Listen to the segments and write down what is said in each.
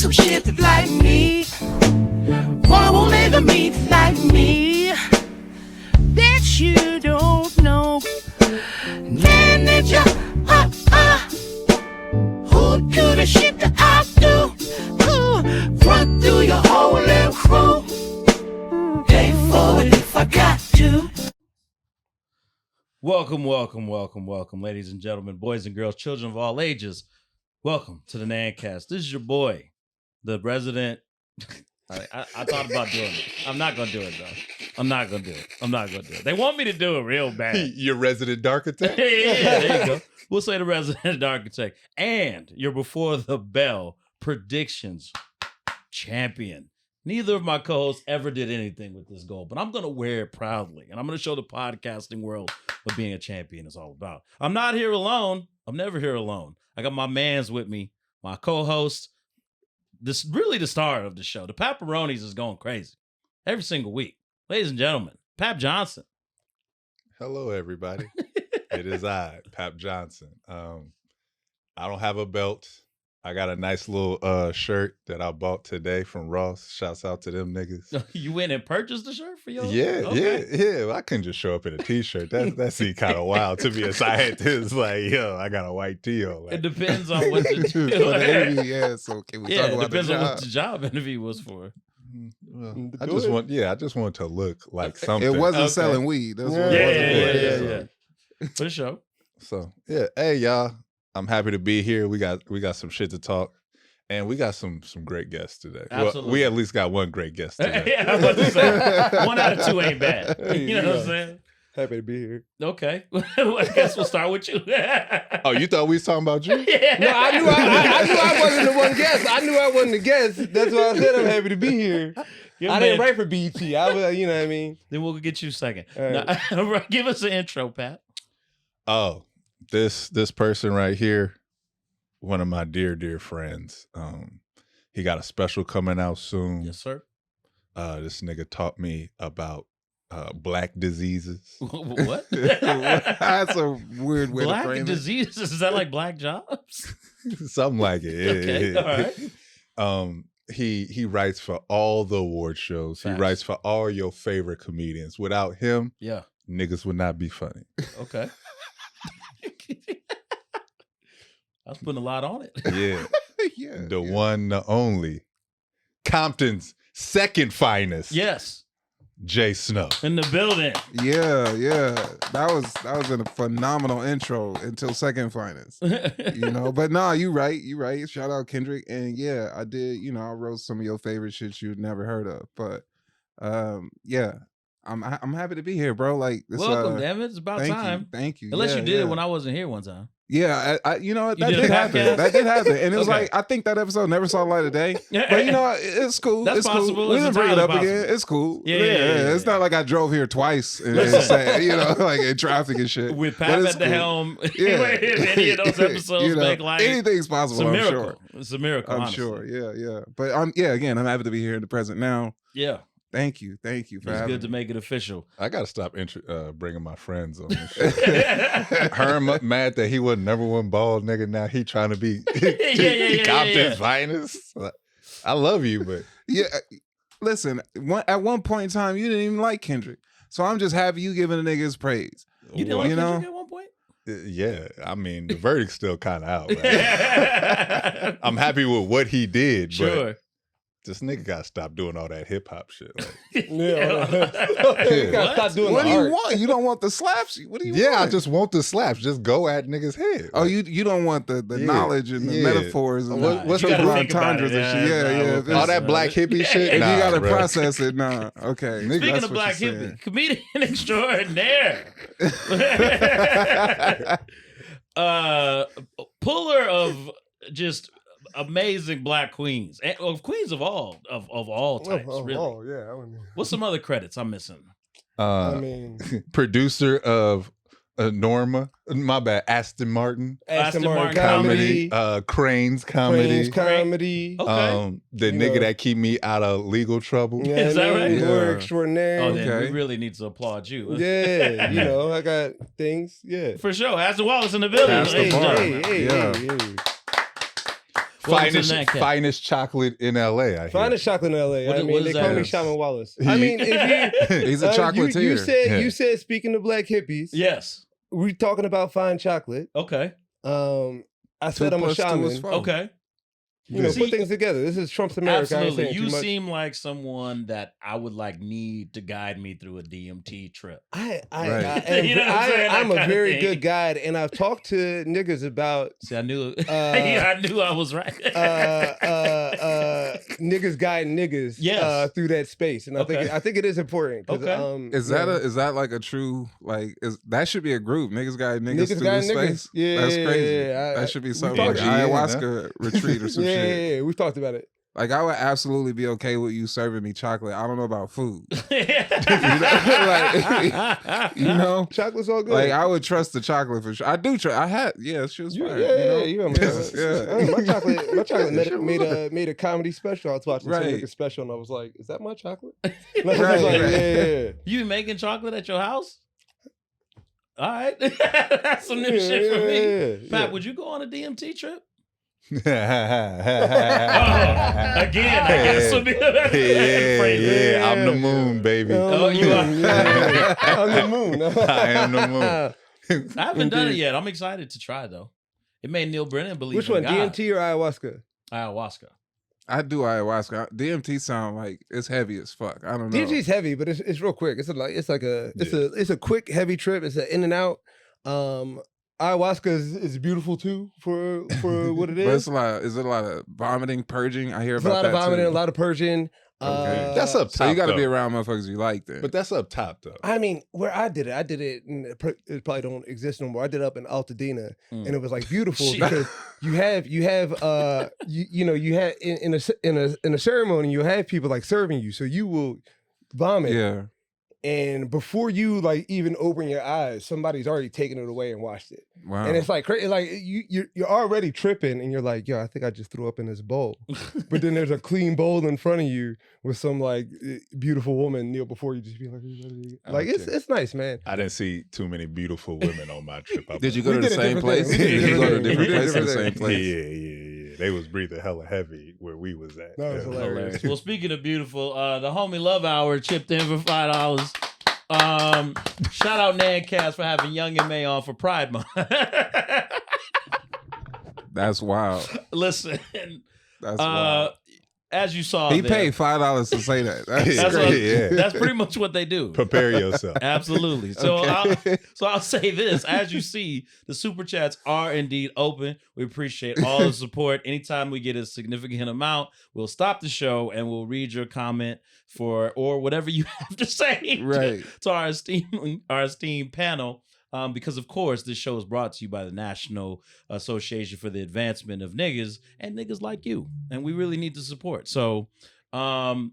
some shit that like me. One won't live in me like me. That you don't know. Manager, who do the shit that I do? Run through your whole little crew. Pay for it if I got to. Welcome, ladies and gentlemen, boys and girls, children of all ages. Welcome to the NAANCast. This is your boy, the resident. I thought about doing it. I'm not going to do it, though. I'm not going to do it. They want me to do it real bad. Your resident architect? Yeah, there you go. We'll say the resident architect. And your before the bell predictions champion. Neither of my co-hosts ever did anything with this goal, but I'm going to wear it proudly. And I'm going to show the podcasting world what being a champion is all about. I'm not here alone. I'm never here alone. I got my mans with me, my co-host, this really the star of the show. The Pepperonis is going crazy every single week. Ladies and gentlemen, Pap Johnson. Hello, everybody. It is I, Pap Johnson. I don't have a belt. I got a nice little shirt that I bought today from Ross. Shouts out to them niggas. You went and purchased the shirt for your Yeah. I couldn't just show up in a t-shirt. That seemed kind of wild to me. So I had this like, yo, I got a white tee on. Like. It depends on what the For the interview, yeah. So can we talk about it depends the on job? what the job interview was for. Well, I just want to look like something. It wasn't Okay. selling weed. That's what it Yeah. wasn't. For sure. So yeah, hey y'all, I'm happy to be here. We got some shit to talk, and we got some great guests today. Absolutely. Well, we at least got one great guest today. Yeah, I was about to say, 1 out of 2 ain't bad. You know what I'm saying? Happy to be here. Okay. Well, I guess we'll start with you. Oh, you thought we was talking about you? Yeah. No, I knew I wasn't the one guest. I knew I wasn't the guest. That's why I said I'm happy to be here. I didn't write for BET. I was, you know what I mean? Then we'll get you second. All right. Now, give us an intro, Pat. Oh, this person right here, one of my dear friends. He got a special coming out soon. Yes, sir. This nigga taught me about black diseases. What? That's a weird way to Black frame it. diseases? Is that like black jobs? Something like it. Okay, All right. He writes for all the award shows. Facts. He writes for all your favorite comedians. Without him, Yeah. niggas would not be funny. Okay. I was putting a lot on it. Yeah. Yeah. The one, the only. Compton's second finest. Yes. Jay Snuff. In the building. Yeah. That was a phenomenal intro until second finest. But nah, you right. Shout out Kendrick. And yeah, I did, I wrote some of your favorite shit you'd never heard of. But yeah. I'm happy to be here, bro. Like this, Welcome, damn it. It's about time. Thank you. Unless Yeah, you did yeah. it when I wasn't here one time. Yeah, I you know what? You That did a did happen. podcast? That did happen. And it was Okay. like, I think that episode never saw the light of day. But it's cool. That's it's possible. cool. We It's didn't bring it up entirely again. It's cool. Yeah. It's not like I drove here twice and Listen. said, like in traffic and shit. With But Pat it's at the cool. helm, Yeah. if any of those episodes make like anything's it's possible, a I'm miracle. sure. It's a miracle. I'm honestly. sure. Yeah. But again, I'm happy to be here in the present now. Yeah. Thank you for It's having good to me. make it official. I gotta stop bringing my friends on this shit. Herm mad that he was number one bald nigga. Now he trying to be Compton's finest. I love you, but Yeah, listen. At one point in time, you didn't even like Kendrick, so I'm just happy you giving the nigga his praise. You didn't like You know? Kendrick at one point? yeah, I mean the verdict's still kind of out. Right? I'm happy with what he did, Sure. but this nigga gotta stop doing all that hip hop shit. Like, Yeah. you You gotta stop doing What the do you art. want? You don't want the slaps? What do you yeah, I want? just want the slaps. Just go at niggas' head. Oh, Like, you don't want the Yeah, knowledge and the yeah. metaphors and What's You the gotta think about entendres it, and shit. Yeah. well, If all it's- that black hippie shit. If Nah, you gotta bro. process it, nah. Okay. Speaking That's of what black you're hippie, comedian extraordinaire, puller of just amazing black queens, and of queens of all types. Really, Oh, yeah. I mean, what's some other credits I'm missing? I mean Producer of Norma, my bad, Aston Martin, Aston Martin Martin comedy. Crane's comedy, Crane's comedy. Okay. the You nigga know. that keep me out of legal trouble. Yeah, Is that right? Lawyer Yeah. extraordinaire. Oh, then Okay. we really need to applaud you. Yeah, I got things. Yeah. For sure. Ashton Wallace in the building. Ashton ladies and Martin. gentlemen. Yeah. hey. Welcome to the NAANCast. Finest chocolate in LA. I hear. Finest chocolate in LA. What They does call that me mean? Shaman Wallace. I mean, if you He's a chocolatier. you said speaking of black hippies, Yes. we talking about fine chocolate. Okay. I said I'm a 2 + 2 shaman. is 4. Okay. Put things together. This is Trump's America. I ain't Absolutely. saying You too much. seem like someone that I would need to guide me through a DMT trip. I Right. am, You know what I'm saying? I'm That a kinda very thing. good guide, and I've talked to niggas about See, I knew I knew I was right. niggas guiding niggas Yes. through that space, and Okay. I think it is important. 'Cause, Okay. Is that like a true that should be a group? Niggas got niggas through guiding this niggas. space. Yeah, That's crazy. yeah. That should be something talked like an about it. ayahuasca retreat or some yeah, shit. yeah, we've talked about it. Like I would absolutely be okay with you serving me chocolate. I don't know about food. You know? Chocolate's all good. Like I would trust the chocolate for sure. I do trust. I had she was fine. You know Yeah. my chocolate made a comedy special. I was watching some Right. nigga special, and I was like, "Is that my chocolate?" Right. Yeah. You be making chocolate at your house? All right. That's some new shit for me. Pat, would you go on a DMT trip? Again, I guess would be the phrase. Yeah, I'm the moon, baby. Oh, you are. I'm the moon. I am the moon. I haven't done it yet. I'm excited to try though. It made Neil Brennan believe Which in one, God. DMT or ayahuasca? Ayahuasca. I do ayahuasca. DMT sound like it's heavy as fuck. I don't know. DMT's heavy, but it's real quick. It's a quick heavy trip. It's an in and out. Ayahuasca is beautiful too for what it But is. is it a lot of vomiting, purging? I hear It's a about lot that of vomiting, too. a lot of purging. Okay. That's up top. So you got to be though. around motherfuckers you like then. But that's up top though. I mean, where I did it, and it probably don't exist no more. I did it up in Altadena, and it was like beautiful Shit. because you have you had in a ceremony you have people like serving you, so you will vomit, yeah. and before you like even open your eyes, somebody's already taken it away and washed it, Wow. and it's like crazy. Like you're already tripping, and you're like, yo, I think I just threw up in this bowl, but then there's a clean bowl in front of you with some like beautiful woman kneel before you, just be like it's nice, man. I didn't see too many beautiful women on my trip. Did you go We to the did a same different place? thing. We did a Did you go to a different different thing. place or the We did a same different Yeah, place? They was breathing hella heavy where we was at. That was Yeah. hilarious. Well, speaking of beautiful, the homie Love Hour chipped in for $5. Shout out NAANCast for having Young and May on for Pride Month. That's wild. Listen, That's wild. as you saw, He there, paid $5 to say that. That's That's, crazy. Yeah. that's pretty much what they do. Prepare yourself. Absolutely. So, Okay. I'll say this: as you see, the super chats are indeed open. We appreciate all the support. Anytime we get a significant amount, we'll stop the show and we'll read your comment or whatever you have to say Right. to our esteemed panel. Because of course, this show is brought to you by the National Association for the Advancement of Niggas and niggas like you, and we really need the support. So, damn.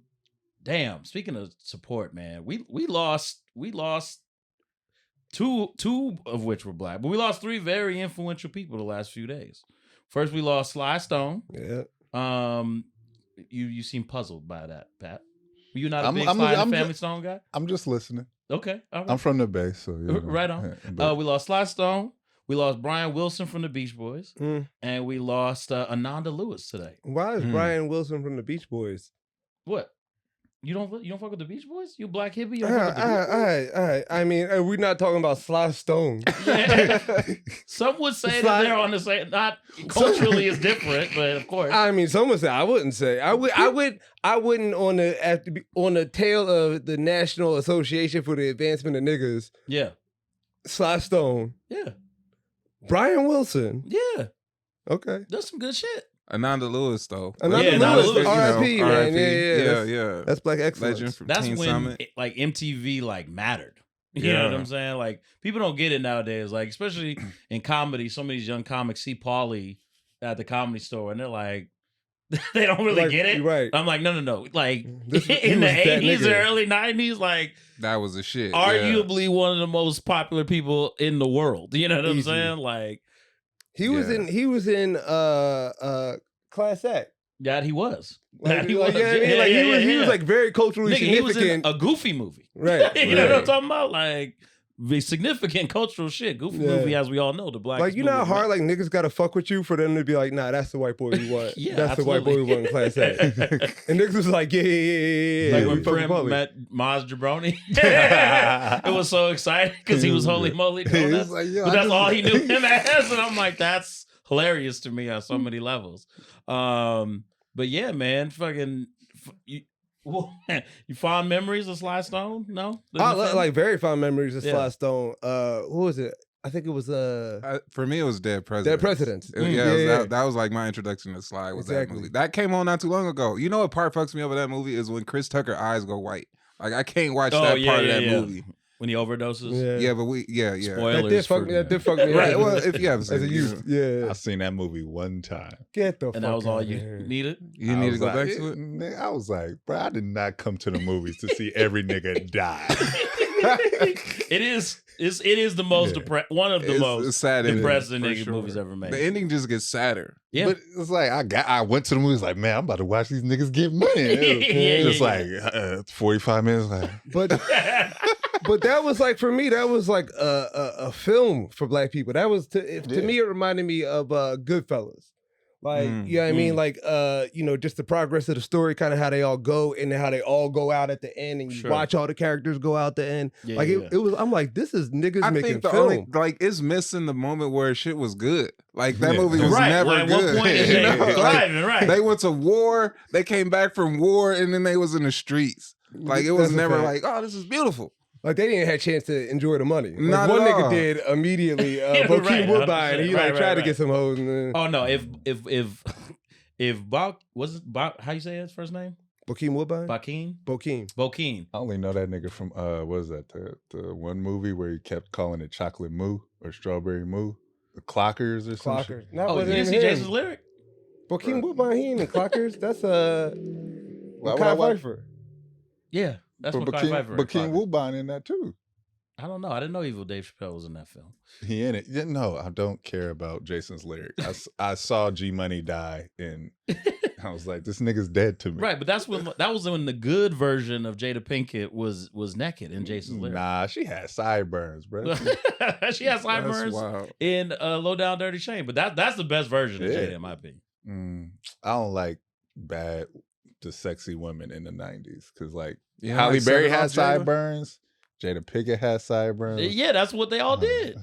Speaking of support, man, we lost two of which were black, but we lost 3 very influential people the last few days. First, we lost Sly Stone. Yeah. You seem puzzled by that, Pat. Were you not a I'm- big I'm- Sly and I'm Family just- Stone guy? I'm just listening. Okay, all right. I'm from the Bay, so you know. Right on. Yeah, but- We lost Sly Stone. We lost Brian Wilson from the Beach Boys, Mm. and we lost Ananda Lewis today. Why is Hmm. Brian Wilson from the Beach Boys? What? You don't fuck with the Beach Boys? You a black hippie? You don't fuck with the Beach Boys? All right. I mean, we're not talking about Sly Stone. Some would say Sly- that they're on the same. Not culturally is different, but of course. I mean, some would say I wouldn't say. I wouldn't on the tail of the National Association for the Advancement of Niggas. Yeah, Sly Stone, yeah, Brian Wilson. yeah. Okay. That's some good shit. Ananda Lewis, though. Ananda Yeah, Ananda Lewis, Lewis, R.I.P. man. R.I.P. Yeah. Yeah. That's black excellence. Legend from That's Teen when Summit. like MTV like mattered. You know what I'm saying? Like people don't get it nowadays. Like especially in comedy, some of these young comics see Paulie at the Comedy Store and they're like, they don't really Like, get it. right. I'm like, no. Like He in the was that 80s or nigga. early 90s, like That was a shit. arguably one of the most popular people in the world. You know what I'm Easy. saying? Like, He was in Class Act. yeah, he was. Like, He like, was. yeah, I mean, like, he was like very culturally Nigga, he was in significant. a Goofy movie. Right. You know what I'm right. talking about? Like, significant cultural shit. Goofy movie, as we all know, the black. Like, you know how hard like niggas gotta fuck with you for them to be like, nah, that's the white boy we want. Yeah, that's absolutely. the white boy we want in class A. And niggas was like, yeah. Like we when fucking Prim met Maz Jabroni, it was so exciting because he was holy moly doing that. like, yo, But that's all he knew him as, and I'm like, that's hilarious to me on so many levels. But yeah, man, fucking, you fond memories of Sly Stone? No, like very fond memories of Yeah. Sly Stone. Who was it? I think it was For me, it was Dead Presidents. Dead Presidents. That was like my introduction to Sly. Was that movie that came on not too long ago? You know what part fucks me over that movie is when Chris Tucker's eyes go white. Like I can't watch that part of that movie. When he overdoses. Yeah, but Spoilers. That did fuck me. Right. Well, if you have as a youth, I seen that movie one time. Get the fuck And that was all outta you here. needed. You need to go back to it. Nigga, I was like, bro, I did not come to the movies to see every nigga die. It is the most one of the It's most sad depressing ending, nigga for sure. movies ever made. The ending just gets sadder. Yeah. But it's like I went to the movies like, man, I'm about to watch these niggas get money. It was just 45 minutes like. But that was like for me, that was like a film for black people. That was to me, it reminded me of Goodfellas. Like, you know what I mean? Like, just the progress of the story, kind of how they all go and then how they all go out at the end and you watch all the characters go out the end. It was, I'm like, this is niggas I making think the film. only it's missing the moment where shit was good. Like that movie was never like, good. What point is they thriving, right? They went to war, they came back from war, and then they was in the streets. Like it was never like, oh, this is beautiful. Like they didn't have a chance to enjoy the money. Like Not one at nigga all. did immediately. Bokeem Woodbine, he tried to get some hoes. And then... Oh no, if Bach was it Bach, how you say his first name? Bokeem Woodbine? Bokeem. I only know that nigga from what is that? The one movie where he kept calling it chocolate moo or strawberry moo, the Clockers or something. Oh, you didn't see Jason's lyric? Bokeem Woodbine, he ain't in Clockers. That's Kyle Pfeiffer. Yeah, that's what Kyle Pfeiffer. Bokeem Woodbine in that too. I don't know. I didn't know Evil Dave Chappelle was in that film. He in it. Yeah, no, I don't care about Jason's lyric. I saw G Money die, and I was like, this nigga's dead to me. Right, but that was when the good version of Jada Pinkett was naked in Jason's lyric. Nah, she had sideburns, bro. She had sideburns in Low Down Dirty Shame, but that's the best version of Jada in my opinion. I don't like the sexy women in the 90s because Yeah, Halle like Berry Set It had Off Jada? sideburns. Jada Pinkett had sideburns. Yeah, that's what they all did.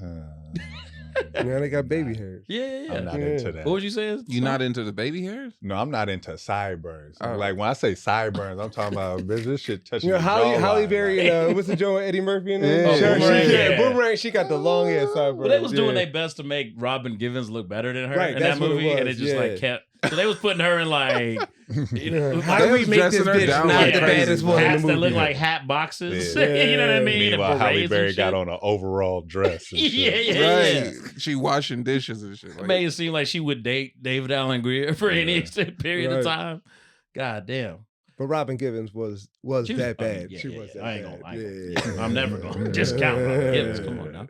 Now they got baby hairs. Yeah. I'm not into that. What was you saying? You not into the baby hairs? No, I'm not into sideburns. Oh. Like when I say sideburns, I'm talking about bitch, this shit touching your Halle jawline, Berry like- and what's the joint with Eddie Murphy in there? Yeah. Boomerang. Boomerang. She got the long ass sideburns. But they was doing their best to make Robin Givens look better than her Right, in that that's what it movie, and it was, just like kept. So they was putting her in like, How do we was make this dressing her bitch down not like the crazy. baddest one in the hats movie? that look like hat boxes. Yeah. You know what I mean? And Meanwhile, Halle berets and Berry shit. got on an overall dress. And shit. Yeah. She washing dishes and shit. It Like, made it seem like she would date David Allen Greer for any extended period of Right. time. God damn. But Robin Givens was She was- that bad. yeah, She yeah, was yeah. that I ain't bad. gonna- I'm never going to discount Robin Givens. Come on now.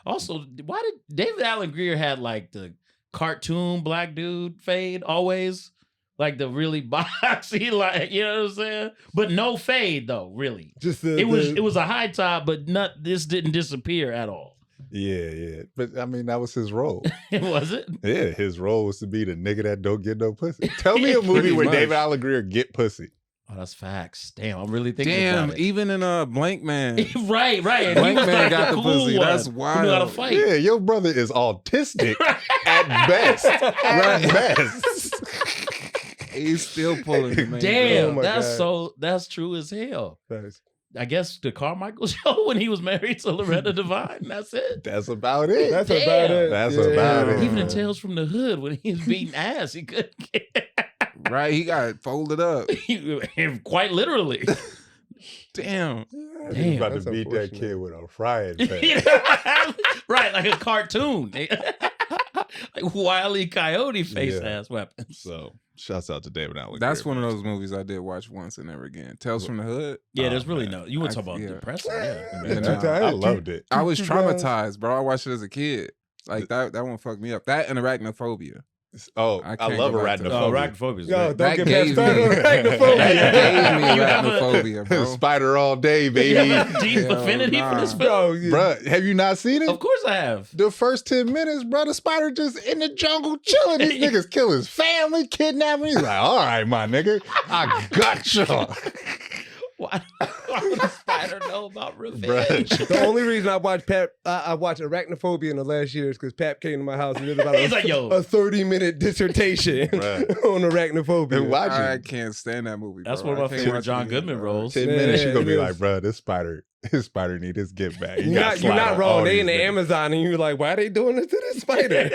Also, why did David Allen Greer had like the cartoon black dude fade always? Like the really boxy, like, you know what I'm saying? But no fade though, really. Just It was a high top, but this didn't disappear at all. Yeah. But I mean, that was his role. It wasn't. Yeah, his role was to be the nigga that don't get no pussy. Tell me a movie Pretty where much. David Allen Greer get pussy. Oh, that's facts. Damn, I'm really thinking damn, about it. even in a Blank Man. right. And Blank he was Man like got the the cool pussy. one That's who knew how to wild. fight. Yeah, your brother is autistic at best. At best. He's still pulling the man. Damn, Oh my that's true as hell. Nice. I guess the Carmichael show when he was married to Loretta Devine. That's it. That's about it. That's Damn. about it. That's about it. Even in Tales from the Hood when he was beating ass, he couldn't get Right, he got folded up. quite literally. Damn. He's about That's to beat that unfortunate. kid with a frying pan. Right, like a cartoon. Like Wile E. Coyote face Yeah. ass weapons. So, shouts out to David Allen. That's Greer, one of man. those movies I did watch once and never again. Tales from the Hood. Yeah, there's really man. no. You were I- talking about yeah. depressing. Yeah. Man, And, I loved it. I was Too bad. traumatized, bro. I watched it as a kid. Like that one fucked me up. That and arachnophobia. Oh, I I can't love go back to arachnophobia. Oh, arachnophobia is Yo, great. don't get gave me started on me- arachnophobia. That gave me You arachnophobia, bro. Spider all day, You baby. have a deep Hell affinity for this nah. film? Bro, Bruh, have you not seen it? Of course I have. The first 10 minutes, bro, the spider just in the jungle chilling. These niggas kill his family, kidnap him. He's like, all right, my nigga, I got you. Why would a spider know about revenge? Bruh. the only reason I watched Arachnophobia in the last year is because Pap came to my house and did about He's like, yo. a 30-minute dissertation Bruh. on arachnophobia. And watch I it. can't stand that movie. That's bro. one of I my can't favorite watch it John again, Goodman bro. roles. 10 Yeah, minutes, you it gonna be is. like, bro, this spider need his get back. You're not wrong. They in the Amazon and you're like, why are they doing this to this spider?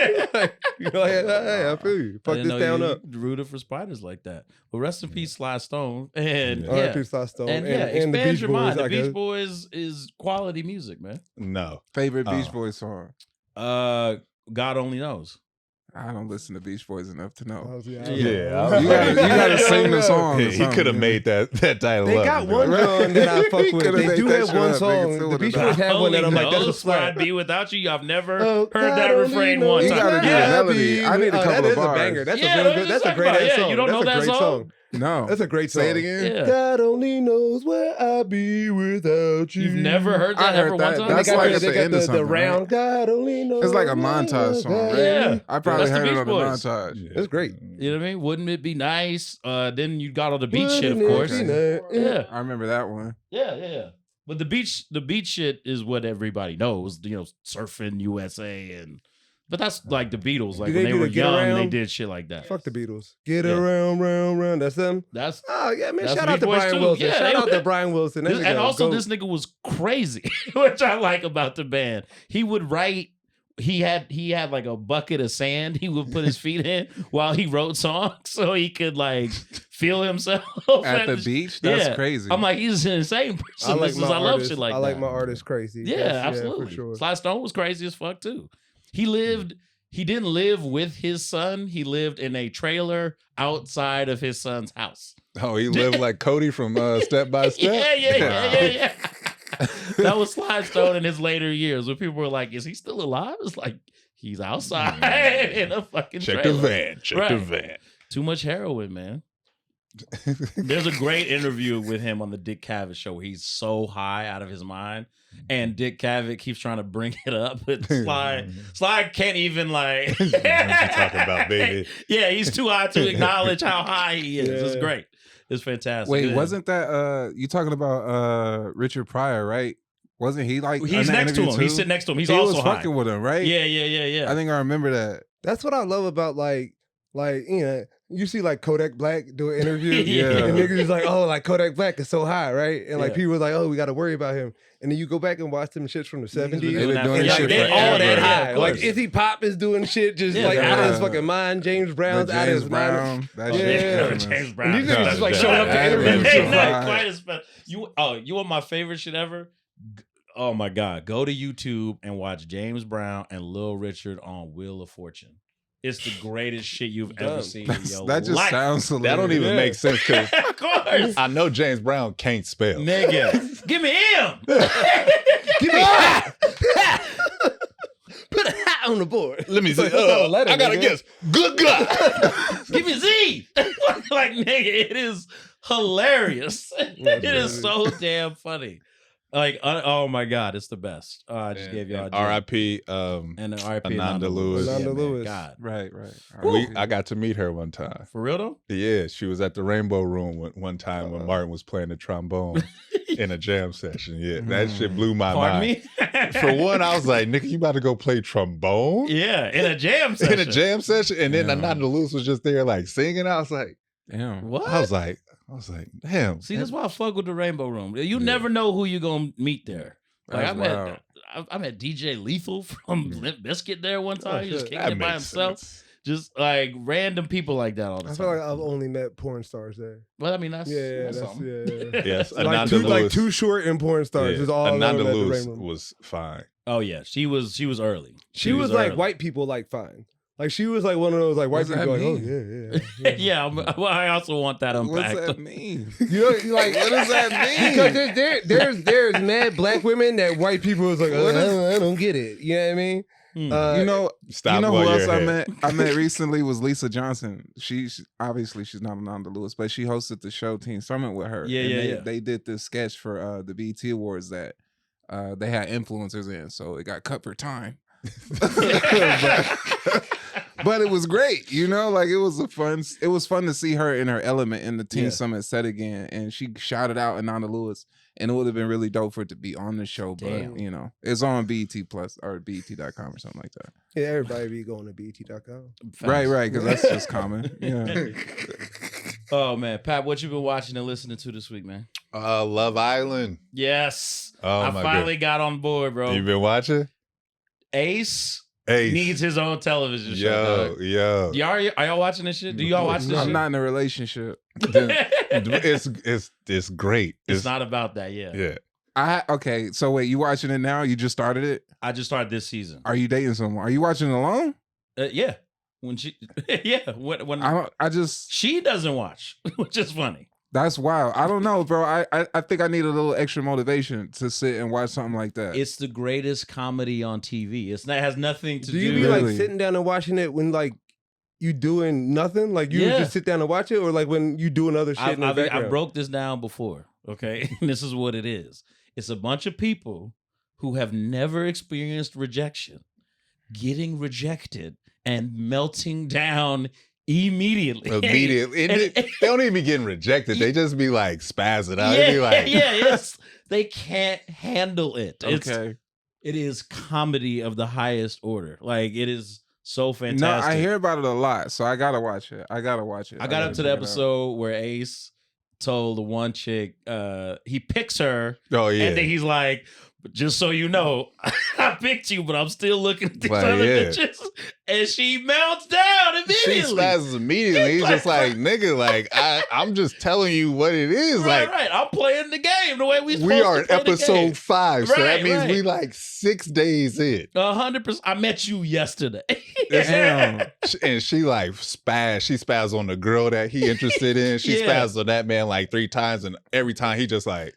You're like, hey, I feel you. I Fuck didn't this know down you up. rooted for spiders like that. Well, rest in peace, Sly Stone. And Yeah. yeah. R.I.P. Sly Stone. And yeah, and the expand Beach your Boys, mind. The I Beach guess. Boys is quality music, man. No. Favorite Beach Oh. Boys song? God only knows. I don't listen to Beach Boys enough to know. Oh, yeah. Yeah, You gotta sing the song. Yeah, or he something, could have man. made that title They up. got and be one like, song that I fuck He with. could've They made do that have shit one up, nigga, song. still The would've Beach done Boys have one that I'm like, that's Only a knows where I'd slap. be without you. I've never Oh, heard God that only refrain knows one You time. gotta do Yeah. the melody. I need a couple that of is bars. a banger. That's Yeah, a that's real good. That's a what great I'm ass talking about. song. Yeah, you don't That's know a that great song? No. That's a great song. Say it again. Yeah. God only knows where I'd be without you. You've never heard I that heard ever that. one time? That's They got like the- at they the got end of the something, right? round. God only knows. It's like a where montage I'd song, be. right? Yeah. I probably That's the heard it Beach on the Boys. montage. It's great. You know what I mean? Wouldn't it be nice? Then you got all the beach shit, of Wouldn't it course. be Okay. nice? Yeah. I remember that one. Yeah. But the beach shit is what everybody knows. You know, surfing USA but that's like the Beatles. Like Do when they they do were the Get young, they Around? did shit like that. Fuck the Beatles. Get Yeah. around, round, round. That's them. That's Oh yeah, man. That's Shout the out Beach to Boys, Brian too. Wilson. Yeah, Shout out yeah. to Brian Wilson. That and nigga also go- this nigga was crazy, which I like about the band. He would write. He had like a bucket of sand he would put his feet in while he wrote songs, so he could like feel himself At the beach? That's Yeah. crazy. I'm like, he's an insane person. I like This is- my I love artist. shit like I like that. my artist crazy. Yeah, That's- absolutely. for sure. Sly Stone was crazy as fuck too. He didn't live with his son. He lived in a trailer outside of his son's house. Oh, he lived like Cody from Step by Step. Yeah. That was Sly Stone in his later years when people were like, is he still alive? It's like, he's outside in a fucking Check trailer. the van. Check the Right. van. Too much heroin, man. There's a great interview with him on the Dick Cavett show where he's so high out of his mind. And Dick Cavett keeps trying to bring it up. But Sly can't even like What you talking about, baby? Yeah, he's too high to acknowledge how high he is. It's Yeah. great. It's fantastic. Wait, Yeah. wasn't that you talking about Richard Pryor, right? Wasn't he like He's in that next to him. interview He's too? sitting next to him. He's He also was high. fucking with him, right? Yeah. I think I remember that. That's what I love about like you know, you see like Kodak Black do an interview. Yeah. And niggas is like, oh, like Kodak Black is so high, right? And like Yeah. people was like, oh, we got to worry about him. And then you go back and watch them shits from the 70s. been doing And that like, shit they forever. all that Yeah, high. of Like course. Izzy Pop is doing shit just Yeah, like out of his yeah. fucking mind. James Brown's The out of James his mind. Brown. That Yeah. shit. James was- Brown. And these niggas just like showing up to That interviews. was and so shit. high. Quite as you want my favorite shit ever? Oh my God. Go to YouTube and watch James Brown and Lil Richard on Wheel of Fortune. It's the greatest shit you've ever Dumb. seen in your That just life. sounds hilarious. That don't even Yeah. make sense because Of course. I know James Brown can't spell. Nigga. Give me him. Give me hat. Put a hat on the board. Let me see. That's not a letter, I gotta nigga. guess. Good God. Give me Z. Like, nigga, it is hilarious. It is so damn funny. Like, oh my God, it's the best. I just gave y'all a gem. R.I.P. And then R.I.P. Ananda Lewis. Ananda man, Lewis. God. Right. I got to meet her one time. For real though? Yeah, she was at the Rainbow Room one time when Martin was playing the trombone in a jam session. Yeah, that shit blew my Pardon mind. me? For one, I was like, nigga, you about to go play trombone? Yeah, in a jam session. In a jam session? And then Yeah. Ananda Lewis was just there like singing. I was like, Damn. What? I was like, damn. See, that's why I fuck with the Rainbow Room. You never know who you're gonna meet there. Like That's wild. I met DJ Lethal from Limp Bizkit there one time. He was shit. kicking it by himself. sense. Just like random people like that all the I time. feel like I've only met porn stars there. But I mean, that's That's something. yeah. Yes, like, Ananda like Lewis. Too Short and porn stars is all Ananda I've ever met at the Lewis Rainbow. was fine. Oh yeah, she was early. She was like early. white people like fine. Like she was like one of those like white What's that people like, oh mean? yeah. Yeah, well, I also want that What's unpacked. that mean? You know, you like What does that mean? Because there's mad black women that white people is like, I don't get it. You know what I mean? Stop you know while who else you're ahead. I met recently was Lisa Johnson. Obviously she's not Ananda Lewis, but she hosted the show Teen Summit with her. Yeah, and yeah. They did this sketch for the BET Awards that they had influencers in, so it got cut for time. but it was great, like it was fun to see her in her element in the Teen Summit set again, and she shouted out Ananda Lewis, and it would have been really dope for it to be on the show. Damn. But it's on BET Plus or BET.com or something like that. Yeah, everybody be going to BET.com. Right, because that's just common. Yeah. Oh man, Pat, what you been watching and listening to this week, man? Love Island. Yes. Oh, I my finally got on board, bro. You been watching? Ace Ace. needs his own television show. Yo. Are y'all watching this shit? Do y'all watch this I'm shit? not in a relationship. It's great. It's not about that, yeah. Yeah. Okay, so wait, you watching it now? You just started it? I just started this season. Are you dating someone? Are you watching it alone? Yeah. When she when I just she doesn't watch, which is funny. That's wild. I don't know, bro. I think I need a little extra motivation to sit and watch something like that. It's the greatest comedy on TV. It has nothing to do. Do you be Really? like sitting down and watching it when like you doing nothing? Like you just sit down and watch it, or like when you doing other shit in the I background? broke this down before. Okay, this is what it is. It's a bunch of people who have never experienced rejection, getting rejected and melting down immediately. They don't even be getting rejected. They just be like spazzing out. They be like, yes. They can't handle it. Okay. It is comedy of the highest order. Like, it is so fantastic. No, I hear about it a lot, so I gotta watch it. I got up to the episode where Ace told the one chick, he picks her. Oh yeah. And then he's like, just so you know, I picked you, but I'm still looking at these Like, other yeah. bitches. And she melts down She immediately. spazzes immediately. He's just like, nigga, like I'm just telling you what it is. Right, like right. I'm playing the game the way we we are in episode 5, so that Right, means right. we like 6 days in. 100%. I met you yesterday. Damn. And she like spaz. She spaz on the girl that he interested in. She Yeah. spazzed on that man like 3 times, and every time he just like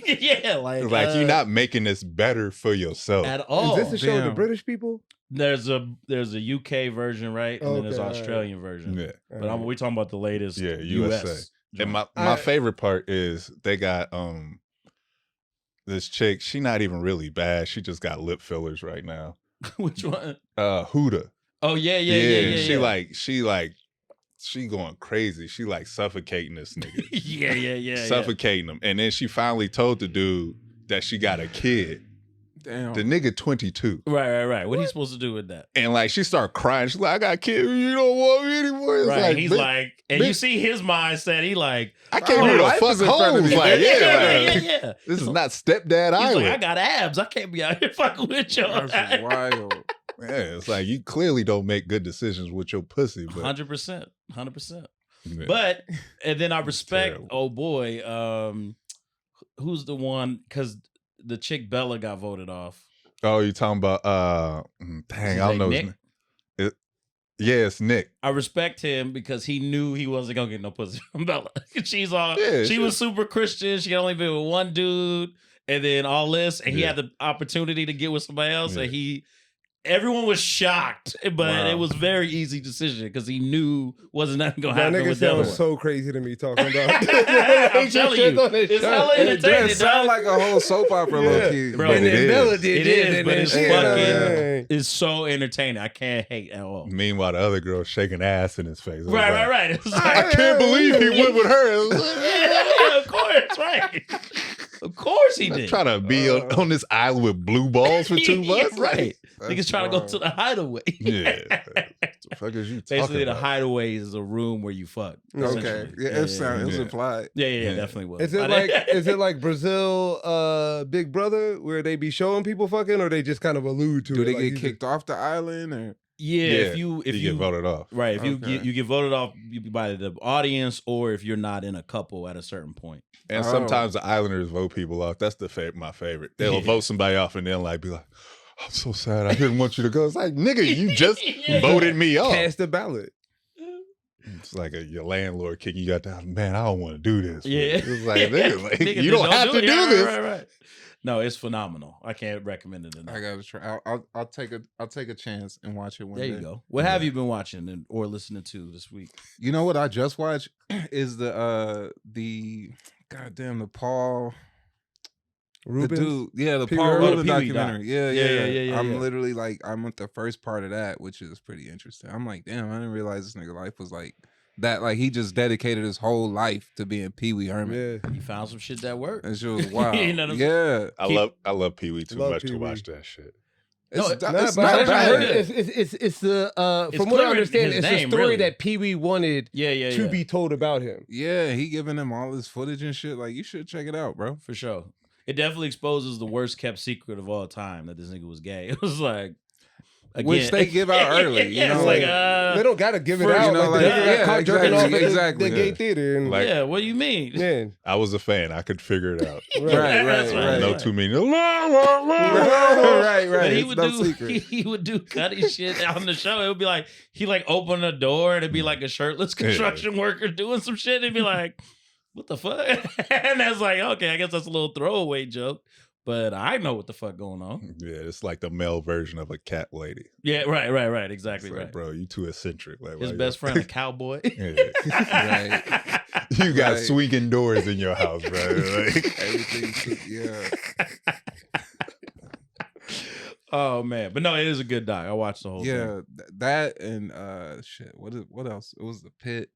Yeah, like you're not making this better for yourself. at all. Is this a show with the Damn. British people? There's a UK version, right? And then there's an Okay, Australian version. Yeah, But we're talking about the latest USA. US. And my I- favorite part is they got this chick. She not even really bad. She just got lip fillers right now. Which one? Huda. Oh yeah. She going crazy. She like suffocating this nigga. yeah. Suffocating him. And then she finally told the dude that she got a kid. Damn. The nigga 22. Right. What are you supposed to do with that? And like she started crying. She's like, I got a kid. You don't want me anymore. It's Right. like, He's bitch, like, and you bitch. see his mindset. He like, I can't Oh, hear the life fuck is in front of home. me. Like, yeah. This is not stepdad He's island. like, I got abs. I can't be out here fucking with y'all. That's wild. Yeah, it's like you clearly don't make good decisions with your pussy. But 100%. 100%. yeah. But and then I respect. terrible. Oh boy, who's the one? Because the chick Bella got voted off. Oh, you talking about dang, I don't know his Nick? name. Yeah, it's Nick. I respect him because he knew he wasn't gonna get no pussy from Bella. She's all Yeah, she was super Christian. She had only been with one dude, and then all this, and he Yeah. had the opportunity to get with somebody else, Yeah. and everyone was shocked, but Wow. it was very easy decision because he knew wasn't nothing gonna That happen nigga with the other sounds one. so crazy to me talking about. I'm telling you, it's hella It entertaining. does sound dog. like a whole soap opera, low key. Bro, and it then is. Bella did It this, is, and but then it's she- fucking it's so entertaining. I can't hate at all. Meanwhile, the other girl shaking ass in his face. It was Right, like, right. It's I like, can't believe he went with her. It was like, yeah, of course, right. Of course he I'm did. trying to be on this island with blue balls for 2 Yeah, months. right. That's Niggas trying to go wild. to the hideaway. Yeah. What the fuck is you talking Basically, the about? hideaway is a room where you fuck. Okay. essentially. Yeah, it was yeah. implied. Yeah, definitely was. Is it like Brazil Big Brother where they be showing people fucking, or they just kind of allude to Do it? they like, get you kicked off the island or? Yeah, if you get voted off. right, if Okay. you get voted off by the audience, or if you're not in a couple at a certain point. And Oh. sometimes the Islanders vote people off. That's my favorite. They'll Yeah. vote somebody off and then like be like, I'm so sad. I didn't want you to go. It's like, nigga, you just Yeah. voted me off. cast a ballot. It's like your landlord kicking you out down. Man, I don't want to do this. Yeah. It's like, nigga, like, Nigga, you just don't have to it. do Yeah, this. Right. No, it's phenomenal. I can't recommend it enough. I gotta try. I'll take a chance and watch it one There day. you go. What have you been watching or listening to this week? You know what I just watched is the goddamn the Paul Rubens? the dude, the Pee Paul Wee Rubens Pee Wee doc. documentary. Yeah. Yeah, I'm yeah. literally like I'm at the first part of that, which is pretty interesting. I'm like, damn, I didn't realize this nigga life was like that. Like he just dedicated his whole life to being Pee Wee Herman. Yeah. You found some shit that worked. That shit was wild. You know what I'm saying? Yeah. I love Pee Wee too Love much Pee to Wee. watch that shit. No, It's Nah, not but I bad. heard it's the It's from what I clear in understand, his it's name, a story really. that Pee Wee wanted Yeah. to be told about him. Yeah, he giving him all his footage and shit. Like you should check it out, bro. For sure. It definitely exposes the worst kept secret of all time that this nigga was gay. It was like, again, Which they give out early. You yeah, know, it's like, They don't gotta give it for, out. you know, like, like, they yeah, got caught jerking off at exactly. the gay theater. And Like- yeah, what do you mean? man, I was a fan. I could figure it out. Right. No too many. right. But he It's would no do secret. he would do cutty shit on the show. It would be like he like open a door and it'd be like a shirtless construction worker doing some shit. It'd be like, what the fuck? And that's like, okay, I guess that's a little throwaway joke. But I know what the fuck going on. Yeah, it's like the male version of a cat lady. Yeah, right. Exactly It's like, right. bro, you too eccentric. Like, His why best you- friend, a cowboy. Yeah. Right. You got Right. swinging doors in your house, bro. Like, Everything. Yeah. Oh man, but no, it is a good doc. I watched the whole thing. Yeah. That and shit. What else? It was The Pit.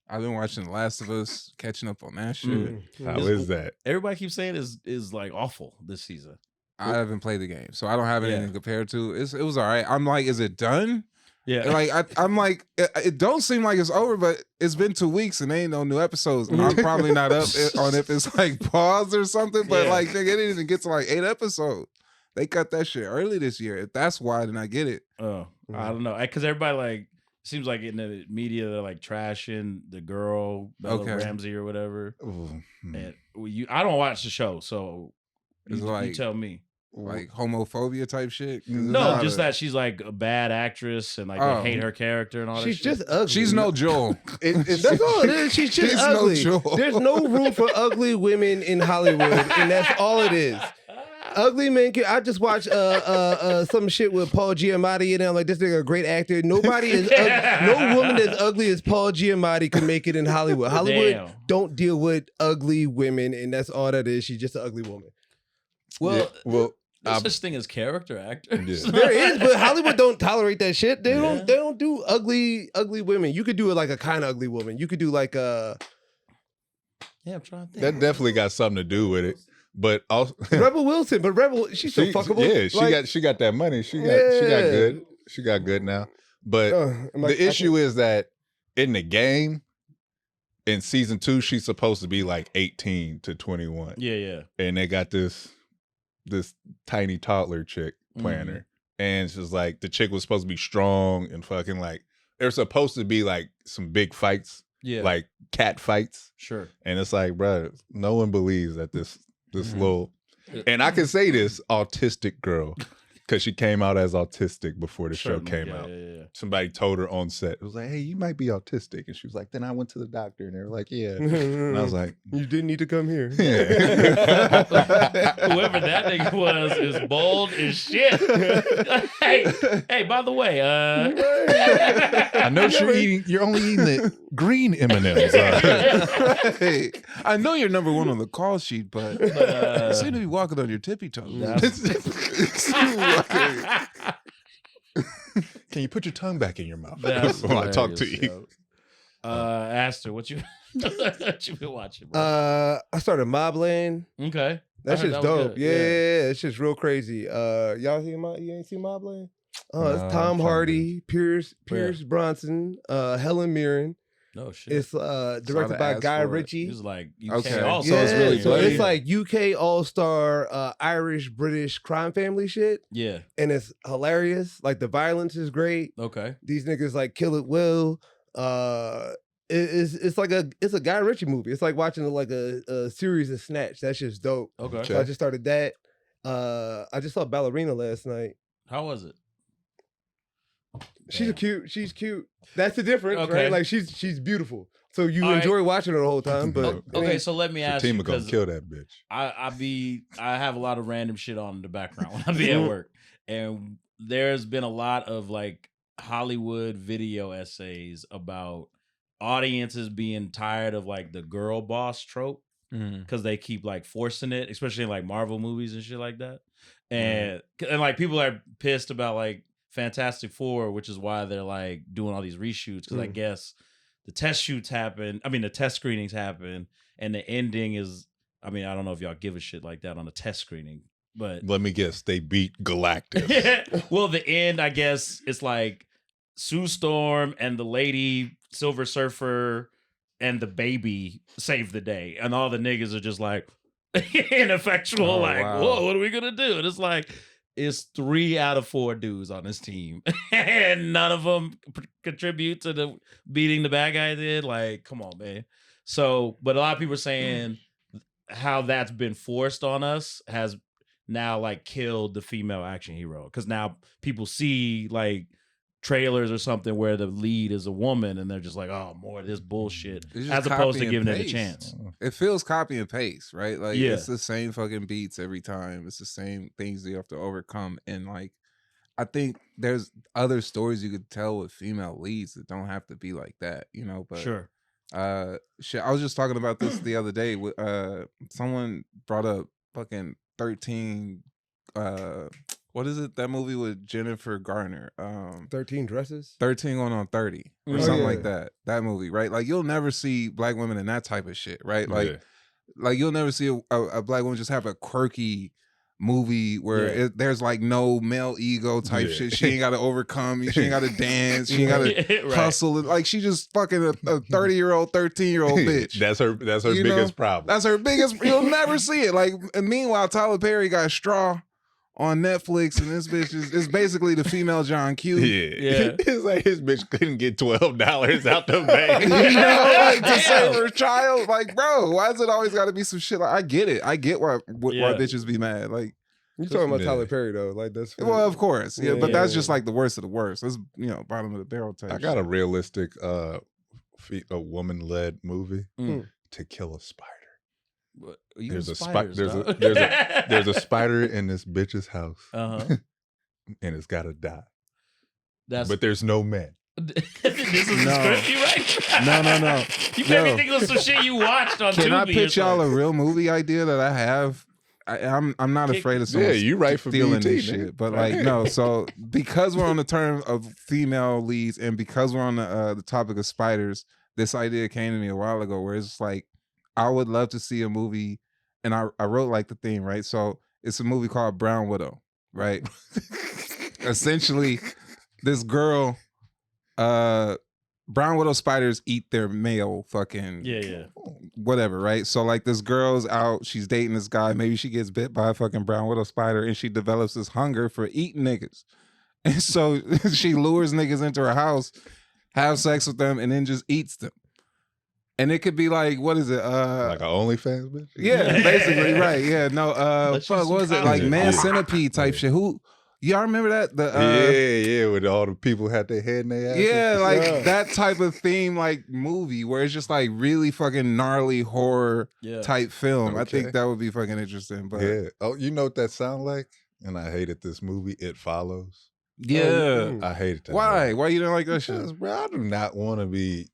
I've been watching The Last of Us, catching up on that shit. how is that? Everybody keeps saying is like awful this season. I haven't played the game, so I don't have anything Yeah. to compare to. It was all right. I'm like, is it done? Yeah, Like I'm like, it don't seem like it's over, but it's been 2 weeks and there ain't no new episodes. And I'm probably not up on if it's like paused or something. But Yeah. like, nigga, it didn't even get to like 8 episodes. They cut that shit early this year. If that's why, then I get it. Oh, I don't know, because everybody like seems like in the media they're like trashing the girl Bella Okay. Ramsey or whatever. Ooh, And I don't watch the show, so It's you like- tell me. Like homophobia type shit. 'Cause it's No, not just a- that she's like a bad actress and like Oh. they hate her character and all she's that shit. just ugly. She's no Joel. That's all it is. She's just She's no ugly. Joel. There's no room for ugly women in Hollywood, and that's all it is. Ugly men. I just watched some shit with Paul Giamatti, and I'm like, this nigga a great actor. Nobody is no woman as ugly as Paul Giamatti can make it in Hollywood. Hollywood Damn. don't deal with ugly women, and that's all that is. She's just an ugly woman. Well, yeah, well, there's such thing as character actors. Yeah. There is, but Hollywood don't tolerate that shit. They Yeah. don't. They don't do ugly women. You could do it like a kind of ugly woman. You could do like a Yeah, I'm trying to think. that definitely got something to do with it. But also, Rebel Wilson. But Rebel, she's so fuckable. Yeah, Like, she got that money. She got good. She got good now. But I'm like, the issue is that in the game, in season 2, she's supposed to be like 18 to 21. Yeah. And they got this tiny toddler chick playing her. And she's like, the chick was supposed to be strong and fucking like, there's supposed to be like some big fights, Yeah. like cat fights. Sure. And it's like, bro, no one believes that this little, and I can say this, autistic girl, because she came out as autistic before the show came out. Yeah. Somebody told her on set, it was like, hey, you might be autistic. And she was like, then I went to the doctor and they were like, yeah. And I was like, you didn't need to come here. yeah. Whoever that nigga was is bold as shit. hey, by the way, I know you're only eating the green M&Ms. Hey, I know you're number 1 on the call sheet, but you seem to be walking on your tippy toes. Can you put your tongue back in your mouth That's when I talk to hilarious, you? Astor, what you been watching, bro? I started Mobland. Okay. That I heard shit's was dope. good. Yeah, it's just real crazy. Y'all seen you ain't seen Mobland? Oh, No, it's I'm Tom trying to Hardy, Pierce Yeah. Bronson, Helen Mirren. No shit. It's directed the by ads Guy for it. Ritchie. He's like Okay. Also, So it's really so bloody. it's like UK all-star Irish British crime family shit, yeah. and it's hilarious. Like the violence is great. Okay. These niggas like kill it well. It's like a Guy Ritchie movie. It's like watching like a series of Snatch. That's just dope. Okay. So I just started that. I just saw Ballerina last night. How was it? She's cute. That's the difference, Okay. right? Like she's beautiful. So you All right. enjoy watching it the whole time, but Okay, so let me ask you, Fatima gonna because kill that bitch. I have a lot of random shit on in the background when I be at work, and there's been a lot of like Hollywood video essays about audiences being tired of like the girl boss trope because they keep like forcing it, especially in like Marvel movies and shit like that, and like people are pissed about like Fantastic Four, which is why they're like doing all these reshoots because I guess the test shoots happen. I mean, the test screenings happen, and the ending is. I mean, I don't know if y'all give a shit like that on a test screening, but Let me guess, they beat Galactus. well, the end, I guess, it's like Sue Storm and the lady Silver Surfer and the baby save the day, and all the niggas are just like ineffectual. Oh, like, wow. whoa, what are we gonna do? And it's like. It's 3 out of 4 dudes on this team, and none of them contribute to the beating the bad guy did. Like, come on, man. So, but a lot of people are saying how that's been forced on us has now like killed the female action hero because now people see like trailers or something where the lead is a woman and they're just like, oh, more of this bullshit, It's just as opposed to copy giving and it a paste. chance. It feels copy and paste, right? Like Yeah. it's the same fucking beats every time. It's the same things that you have to overcome. And like I think there's other stories you could tell with female leads that don't have to be like that, you know. But Sure. shit, I was just talking about this the other day with someone brought up fucking 13 what is it? That movie with Jennifer Garner. 13 dresses. 13 going on 30 or Oh, something yeah. like that. That movie, right? Like you'll never see black women in that type of shit, right? Like Yeah. like you'll never see a black woman just have a quirky movie where Yeah. there's like no male ego type Yeah. shit. She ain't got to overcome. She ain't got to dance. She ain't got to Right. hustle. Like she just fucking a 30-year-old, 13-year-old bitch. That's her You know? biggest problem. That's her biggest. You'll never see it. Like and meanwhile, Tyler Perry got Straw on Netflix, and this bitch is basically the female John Q. Yeah. It's like his bitch couldn't get $12 out the bank. You know, like to Damn. save her child. Like, bro, why is it always got to be some shit? Like, I get it. I get why Yeah. bitches be mad. Like, You talking about Yeah. Tyler Perry though? Like that's well, of course, yeah, Yeah, but that's yeah. just like the worst of the worst. That's bottom of the barrel type. I got a shit. realistic a woman-led movie, Mm. To Kill a Spider. What- you There's a spiders, there's dog. a there's a spider in this bitch's house, Uh-huh. and it's gotta die. That's But there's no men. this is No. the script you write? No. You made me Yo. think it was some shit you watched on Can Tubi. I or pitch y'all a something. real movie idea that I have? I'm not Kick- afraid of someone Yeah, you write for stealing BET, this nigga. shit, but like no. So because we're on the term of female leads, and because we're on the topic of spiders, this idea came to me a while ago, where it's like I would love to see a movie, and I wrote like the theme, right? So it's a movie called Brown Widow, right? Essentially, this girl, Brown Widow spiders eat their male fucking Yeah. whatever, right? So like this girl's out, she's dating this guy, maybe she gets bit by a fucking brown widow spider and she develops this hunger for eating niggas. And so she lures niggas into her house, have sex with them, and then just eats them. And it could be like, what is it? Like an OnlyFans bitch? Yeah, basically, right. Yeah, no, Let's fuck, use what was some it? Like content. Man Yeah. Centipede type Yeah. shit. Who y'all remember that? The Yeah, with all the people had their head in their ass. yeah, like Yeah. that type of theme, like movie where it's just like really fucking gnarly horror Yeah. type film. I Okay. think that would be fucking interesting. But Yeah. Oh, you know what that sound like? And I hated this movie. It Follows. yeah. I hated that. Why? movie. Why you didn't like that shit? Because, bro, I do not want to be.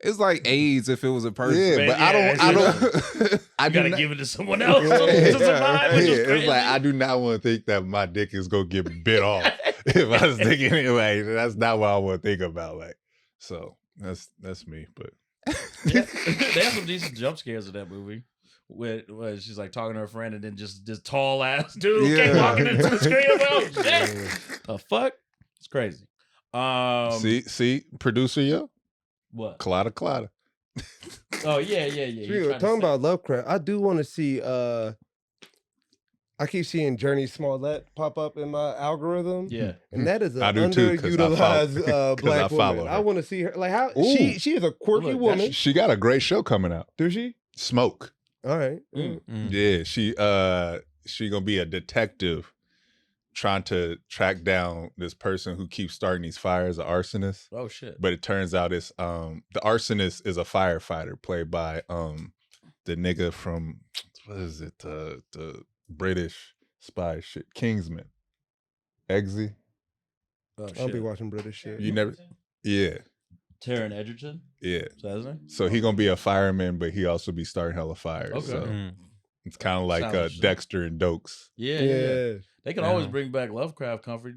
It's like AIDS if it was a person. Yeah, Man, but yeah, I you do gotta not. give it to someone else Yeah. to survive. Which is Yeah, crazy. it's like I do not want to think that my dick is gonna get bit off if I was thinking it. Like that's not what I want to think about. Like, so that's me. But Yeah, they have some decent jump scares in that movie. Where she's like talking to her friend, and then just this tall ass dude came Yeah. walking into the screen. I'm like, oh shit! The fuck? It's crazy. see, producer, yo, What? Clada. Oh yeah. You Speaking tried of, to talking say- about Lovecraft, I do want to see. I keep seeing Journey Smollett pop up in my algorithm. Yeah. And that is I an do too, 'cause I follow- underutilized 'cause black I follow woman. her. I want to see her. Like how Ooh. she is a quirky Look, woman. She got a great show coming out. Does she? Smoke. All right. Mm. Yeah, she gonna be a detective trying to track down this person who keeps starting these fires, an arsonist. Oh shit. But it turns out it's the arsonist is a firefighter played by the nigga from what is it? The British spy shit. Kingsman. Eggsy. Oh, I'll be shit. watching British shit. You never Yeah. Taron Egerton? Yeah. Is that his name? So he gonna be a fireman, but he also be starting hella fires. Okay. So it's kind of like Sounds interesting. Dexter and Dokes. Yeah. They can always bring back Lovecraft country.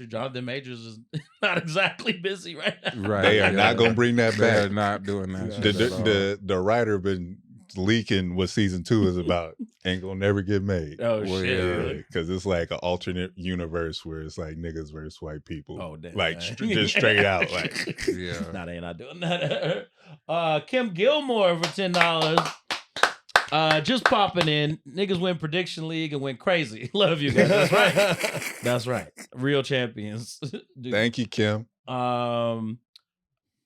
Jonathan Majors is not exactly busy right now. Right. They are not gonna bring that They're back. not doing that. No. shit at all. The writer been leaking what season 2 is about. Ain't gonna never get made. Oh shit. Really? Because it's like an alternate universe where it's like niggas versus white people. Oh damn. Like man. just straight out. Like Yeah. Nah, they ain't not doing that. Kim Gilmore for $10. Just popping in. Niggas win prediction league and went crazy. Love you guys. That's right. That's right. Real champions. Dude. thank you, Kim.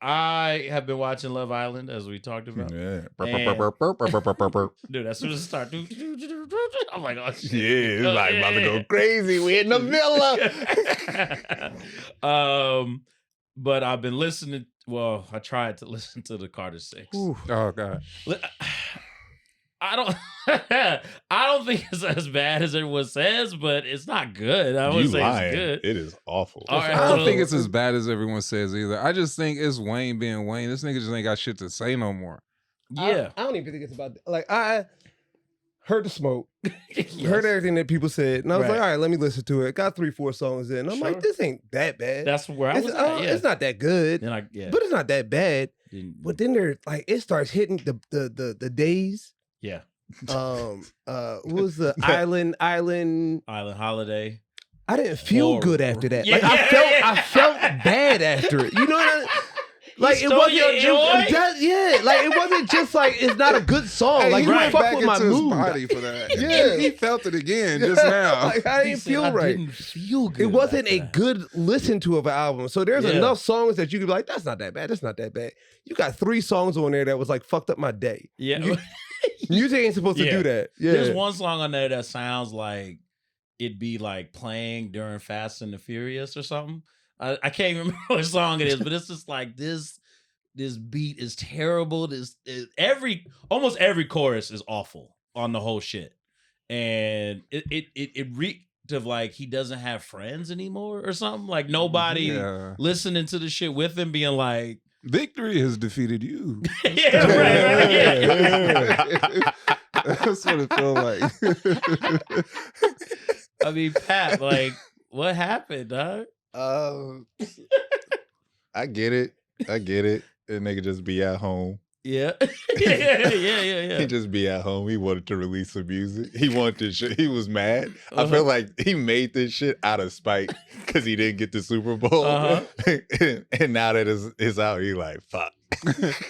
I have been watching Love Island as we talked about. Yeah. Dude, as soon as it starts, I'm like, oh shit. Yeah, it's like about to go Yeah. crazy. We in the villa. But I've been listening. Well, I tried to listen to the Carter 6. Oh God. I don't think it's as bad as everyone says, but it's not good. I You wouldn't say lying. it's good. It is awful. All right, I don't so- think it's as bad as everyone says either. I just think it's Wayne being Wayne. This nigga just ain't got shit to say no more. Yeah. I don't even think it's about that. Like I heard the smoke, Yes. heard everything that people said, and I was Right. like, all right, let me listen to it. Got 3-4 songs in. I'm Sure. like, this ain't that bad. That's where I it's, was at. Yeah. it's not that good, Then I, yeah. but it's not that bad. Didn't- But then there, like, it starts hitting the days. yeah. What was the island? Island Holiday. I didn't feel Horrible. good after that. Yeah, Like I felt bad after it. You know what I mean? Like it stole wasn't your joy? just like it wasn't just like it's not a good song. Hey, like he you went fuck back with my into his mood. body for that. Yeah. he felt it again just now. Like I He didn't said, feel I right. didn't feel good. It wasn't after a that. good listen to of an album. So there's Yeah. enough songs that you could be like, that's not that bad. That's not that bad. You got 3 songs on there that was like fucked up my day. Yeah. You- Music ain't supposed to Yeah. do that. Yeah. There's one song on there that sounds like it'd be like playing during Fast and the Furious or something. I can't even remember what song it is, but it's just like this beat is terrible. Almost every chorus is awful on the whole shit. And it reeked of like he doesn't have friends anymore or something. Like nobody Yeah. listening to the shit with him being like, Victory has defeated you. yeah, right, yeah. That's what it felt like. I mean, Pat, like, what happened, dog? I get it. That nigga just be at home. Yeah. yeah. He just be at home. He wanted to release some music. He wanted this shit. He was mad. I Uh-huh. feel like he made this shit out of spite because he didn't get the Super Bowl. Uh-huh. And now that it's out, he like, fuck.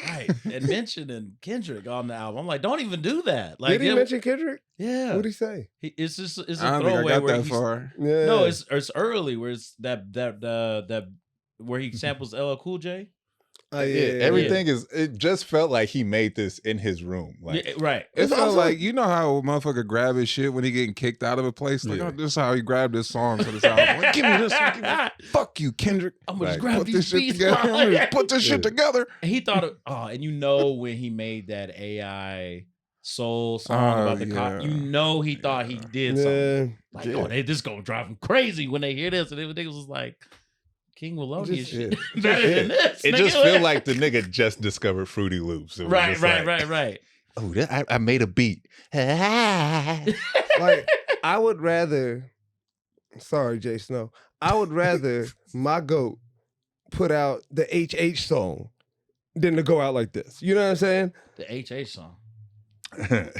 Right. And mentioning Kendrick on the album. I'm like, don't even do that. Like, Did he mention Kendrick? yeah. What'd he say? It's just it's a I don't think I throwaway got where that he's, far. Yeah. no, it's early where it's that where he samples LL Cool J. Oh, Yeah, everything is. It just felt like he made this in his room. Like, Yeah, right. It It's felt also- like, you know how a motherfucker grab his shit when he getting kicked out of a place? Like, Yeah. oh, this is how he grabbed this song for this album. Like, give me this one. Give me fuck you, Kendrick. I'm gonna just Like, grab Put these this shit beats. together. I'm gonna Yeah. put this shit Yeah. together. He thought of and you know when he made that AI soul song Oh, about the cop, yeah. you know he thought he did something. Yeah. Like, Yeah. oh, this gonna drive them crazy when they hear this. And niggas was like, King Melodious Just- shit better than this. it nigga. just feel like the nigga just discovered Fruity Loops. It was right. just like, Right. Oh, I made a beat. Like, I would rather, sorry, Jay Snow, I would rather my GOAT put out the HH song than to go out like this. You know what I'm saying? The HH song.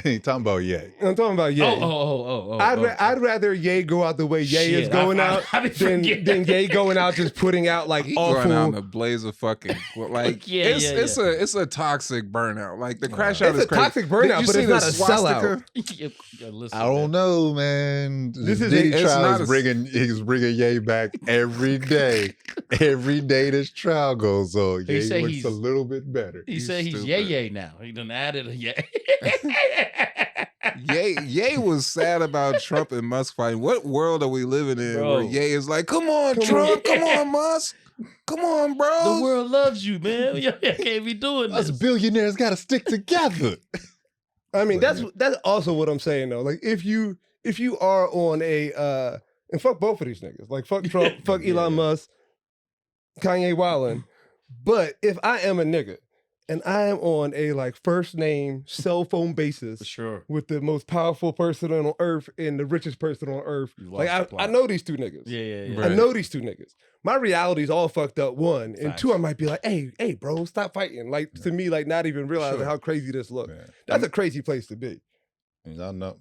He talking about Ye. I'm talking about Ye. Oh. I'd rather Ye go out the way Ye is Shit, going I out be than forgetting. Ye going out just putting out like He going out in awful. a blaze of fucking like Yeah, it's a toxic burnout. Like the crash out It's is a crazy. toxic burnout, Did you but see it's the not a sellout. swastika? Listen, I don't know, man. This is- Diddy it's trial not is a- he's bringing Ye back every day. Every day this trial goes on, He Ye say looks he's- a little bit better. He said he's stupid. yay now. He done added a yay. Ye was sad about Trump and Musk fighting. What world are we living in where Ye is like, come on, Trump, come on, Musk. Come on, bro. The world loves you, man. You can't be doing this. Us billionaires got to stick together. I mean, that's also what I'm saying though. Like if you are on a and fuck both of these niggas. Like fuck Trump, fuck Elon Musk, Kanye wildin'. But if I am a nigga and I am on a like first name cell phone basis For sure. with the most powerful person on earth and the richest person on earth, You like lost the plot. I know these two niggas. Yeah. I know these two niggas. My reality is all fucked up, one. And Facts. two, I might be like, hey, bro, stop fighting. Like, to me, like, not even realizing how crazy this looks. Yeah. That's a crazy place to be. And y'all know,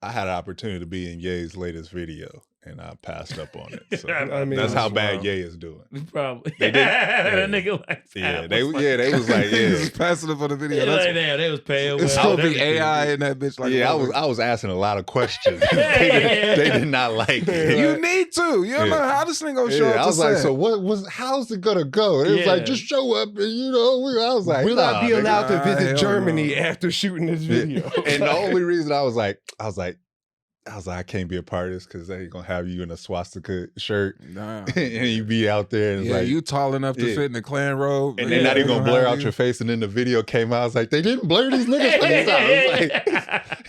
I had an opportunity to be in Ye's latest video, and I passed up on it. So I mean, that's how that's bad wild. Ye is doing. Probably. They did- That nigga like They was like, He yeah. was passing up on the video. Yeah, That's like, damn, they was paying it's well. gonna be AI in that bitch. Like, Yeah, I was asking a lot of questions. they did not like it. You need to. You don't know how this thing gonna show up. I was to like, set. so how's it gonna go? And it was like, Yeah. just show up, and I was like, Will I be nigga. allowed to Nah, visit hell Germany no. after shooting this video? And the only reason I was like, I can't be a part of this because they gonna have you in a swastika shirt Nah. and you be out there and it's Yeah, like, you tall enough to Yeah. fit in the Klan robe. and they're not even gonna gonna blur have out you. your face. And then the video came out. I was like, they didn't blur these niggas' face out. I was like,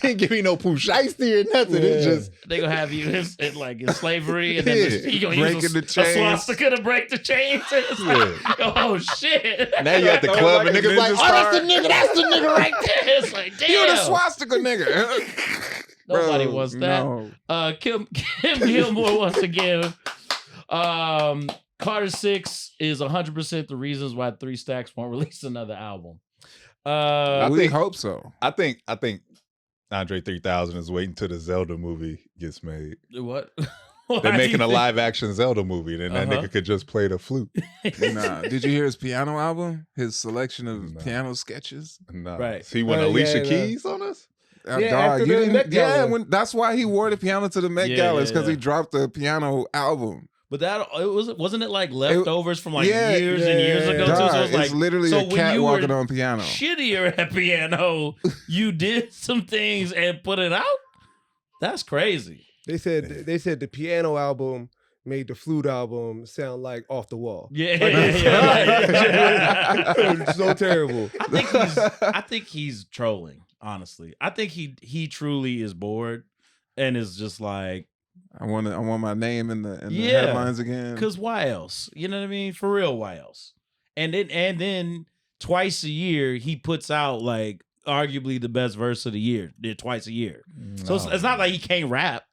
they didn't give me no poo shiesty or nothing. It's just They gonna have you in slavery, and then Yeah. you gonna Breaking use the a chains. swastika to break the chains. It's like, oh shit! now you at the Throw it club like and a niggas like, ninja oh, that's the star. nigga, that's the nigga right there. It's like, damn. You the swastika nigga. Nobody Bro, wants that. no. Kim Gilmore once again. Carter 6 is 100% the reasons why 3 Stacks won't release another album. We think- hope so. I think Andre 3000 is waiting till the Zelda movie gets made. What? They're making a live action Zelda movie, and then that Uh-huh. nigga could just play the flute. Nah. Did you hear his piano album? His selection of No. piano sketches? No. Right. So he went Yeah, Alicia yeah. Keys on us? Yeah, Dog, after you the didn't- Met Gala. yeah, that's why he wore the piano to the Met Yeah, Gala. yeah, It's because yeah. he dropped the piano album. But wasn't it like leftovers from like Yeah, years and years ago? Dog, too? So it's like it's literally so a when cat you walking were on piano. shittier at piano, you did some things and put it out. That's crazy. They said the piano album made the flute album sound like Off the Wall. Yeah, It's so terrible. I think he's trolling. Honestly, I think he truly is bored and is just like, I want my name in the Yeah. headlines again. because why else? You know what I mean? For real, why else? And then twice a year he puts out like arguably the best verse of the year. Twice a year. So it's not like he can't rap.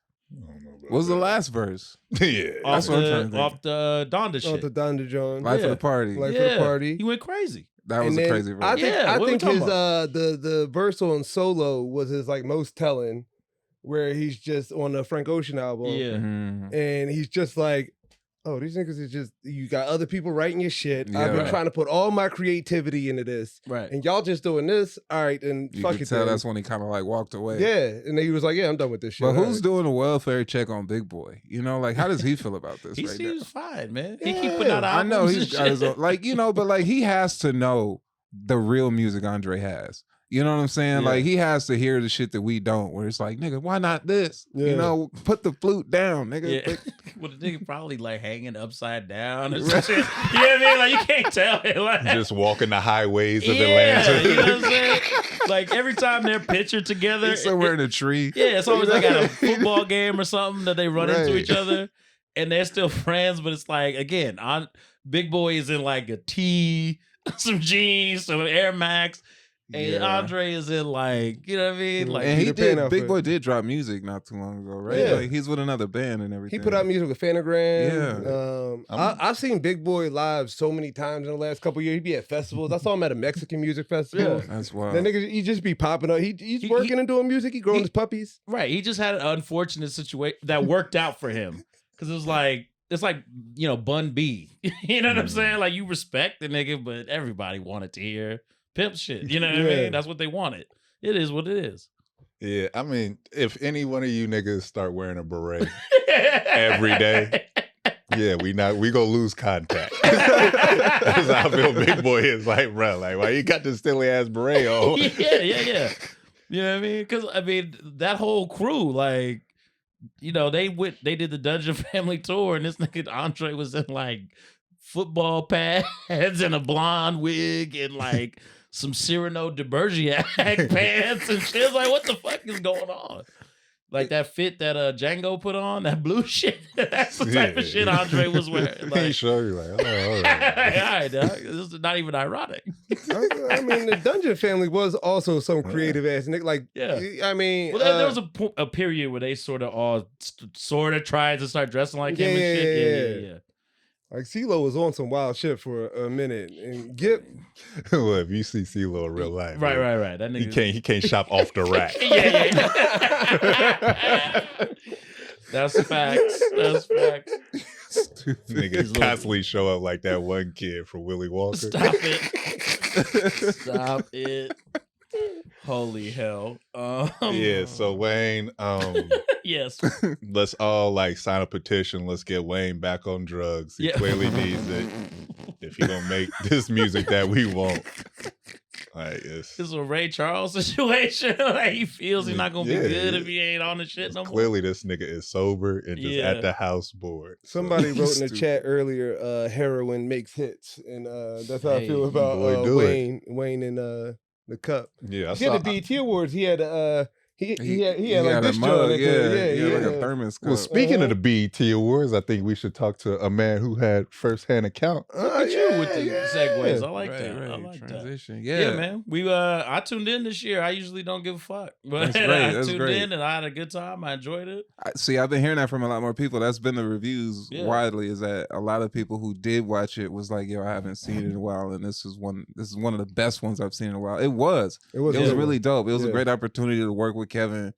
What was the last verse? Yeah. Off what I'm trying to think. the Donda Oh, shit. the Donda John. Life Yeah. of the Party. Life of the Party. He went crazy. That was And a then crazy verse. I think, Yeah, I what we think talking his about? the verse on Solo was his like most telling, where he's just on the Frank Ocean album, Yeah. Mhm. and he's just like, oh, these niggas is just, you got other people writing your shit. I've Yeah. been Right. trying to put all my creativity into this, Right. and y'all just doing this. All right, then You fuck could it. tell then. that's when he kind of like walked away. Yeah, and then he was like, yeah, I'm done with this shit. But All who's right. doing a welfare check on Big Boy? You know, like how does he feel about this He right seems now? fine, man. He keep putting out I albums. know and he's got his shit. own, like, you know, but like he has to know the real music Andre has. You know what I'm saying? Yeah. Like he has to hear the shit that we don't. Where it's like, nigga, why not this? Yeah. You know, put the flute down, nigga. Yeah. Like, Well, the nigga probably like hanging upside down or some shit. You know what I mean? Like you can't tell it. Like, Just walking the highways of yeah, Atlanta. you know what I'm saying? Like every time they're pictured together, he's somewhere in a tree. yeah, it's always like at a football game or something that they run into Right. each other, and they're still friends. But it's like again, Big Boy is in like a tee, some jeans, some Air Max. And Yeah. Andre is in like, you know what I mean? Like And he Peter Pan did. outfit. Big Boy did drop music not too long ago, right? Yeah. Like he's with another band and everything. He put out music with Fanagram. I'm- I've seen Big Boy live so many times in the last couple of years. He'd be at festivals. I saw him at a Mexican music festival. Yeah. That's wild. That nigga, he just be popping up. He's He- working and doing music. He growing he- his puppies. right. He just had an unfortunate situation that worked out for him. Cause it was like, it's like, you know, Bun B. You know what I'm saying? Like you respect the nigga, but everybody wanted to hear pimp shit. You know what I Yeah. mean? That's what they wanted. It is what it is. Yeah, I mean, if any one of you niggas start wearing a beret every day, yeah, we go lose contact. That's how I feel Big Boy is like, bro. Like, why you got this silly ass beret on? yeah. You know what I mean? Because I mean that whole crew, like, you know, they did the Dungeon Family tour, and this nigga Andre was in like football pads and a blonde wig and like some Cyrano de Bergerac pants and shit. It's like, what the fuck is going on? Like that fit that Django put on, that blue shit. That's the type of shit Andre was wearing. Like, He showed you like, oh, all right. all right, dog. This is not even ironic. I mean, the Dungeon Family was also some creative ass nigga. Like, Yeah. I mean, Well, there was a period where they sort of all sort of tried to start dressing like him and shit. Yeah. like CeeLo was on some wild shit for a minute, and Gip. Well, if you see CeeLo in real life, Right. man, That nigga. he can't shop off the rack. Yeah. That's facts. Stupid. Niggas constantly show up like that one kid from Willy Wonka. Stop it. Stop it. Holy hell. Yeah, so Wayne, yes. let's all like sign a petition. Let's get Wayne back on drugs. He clearly needs it. If he don't make this music that we want. Like This is a Ray Charles situation. Like he feels he's not gonna be good if he ain't on the shit no more. Clearly this nigga is sober and just at the house bored. Somebody wrote in the chat earlier, heroin makes hits, and that's how I feel about Wayne and the Cup. Yeah, he had the BET Awards. He had he had like a this mug, joint. yeah, like a thermos cup. Well, speaking of the BET Awards, I think we should talk to a man who had firsthand account. Look at you with the segues. I like Right, that. right. I like Transition. that. Yeah, man. We I tuned in this year. I usually don't give a fuck, but That's great. I That's tuned great. in and I had a good time. I enjoyed it. See, I've been hearing that from a lot more people. That's been the reviews widely. Is that a lot of people who did watch it was like, "Yo, I haven't seen it in a while, and this is one of the best ones I've seen in a while." It was really dope. It was a great opportunity to work with Kevin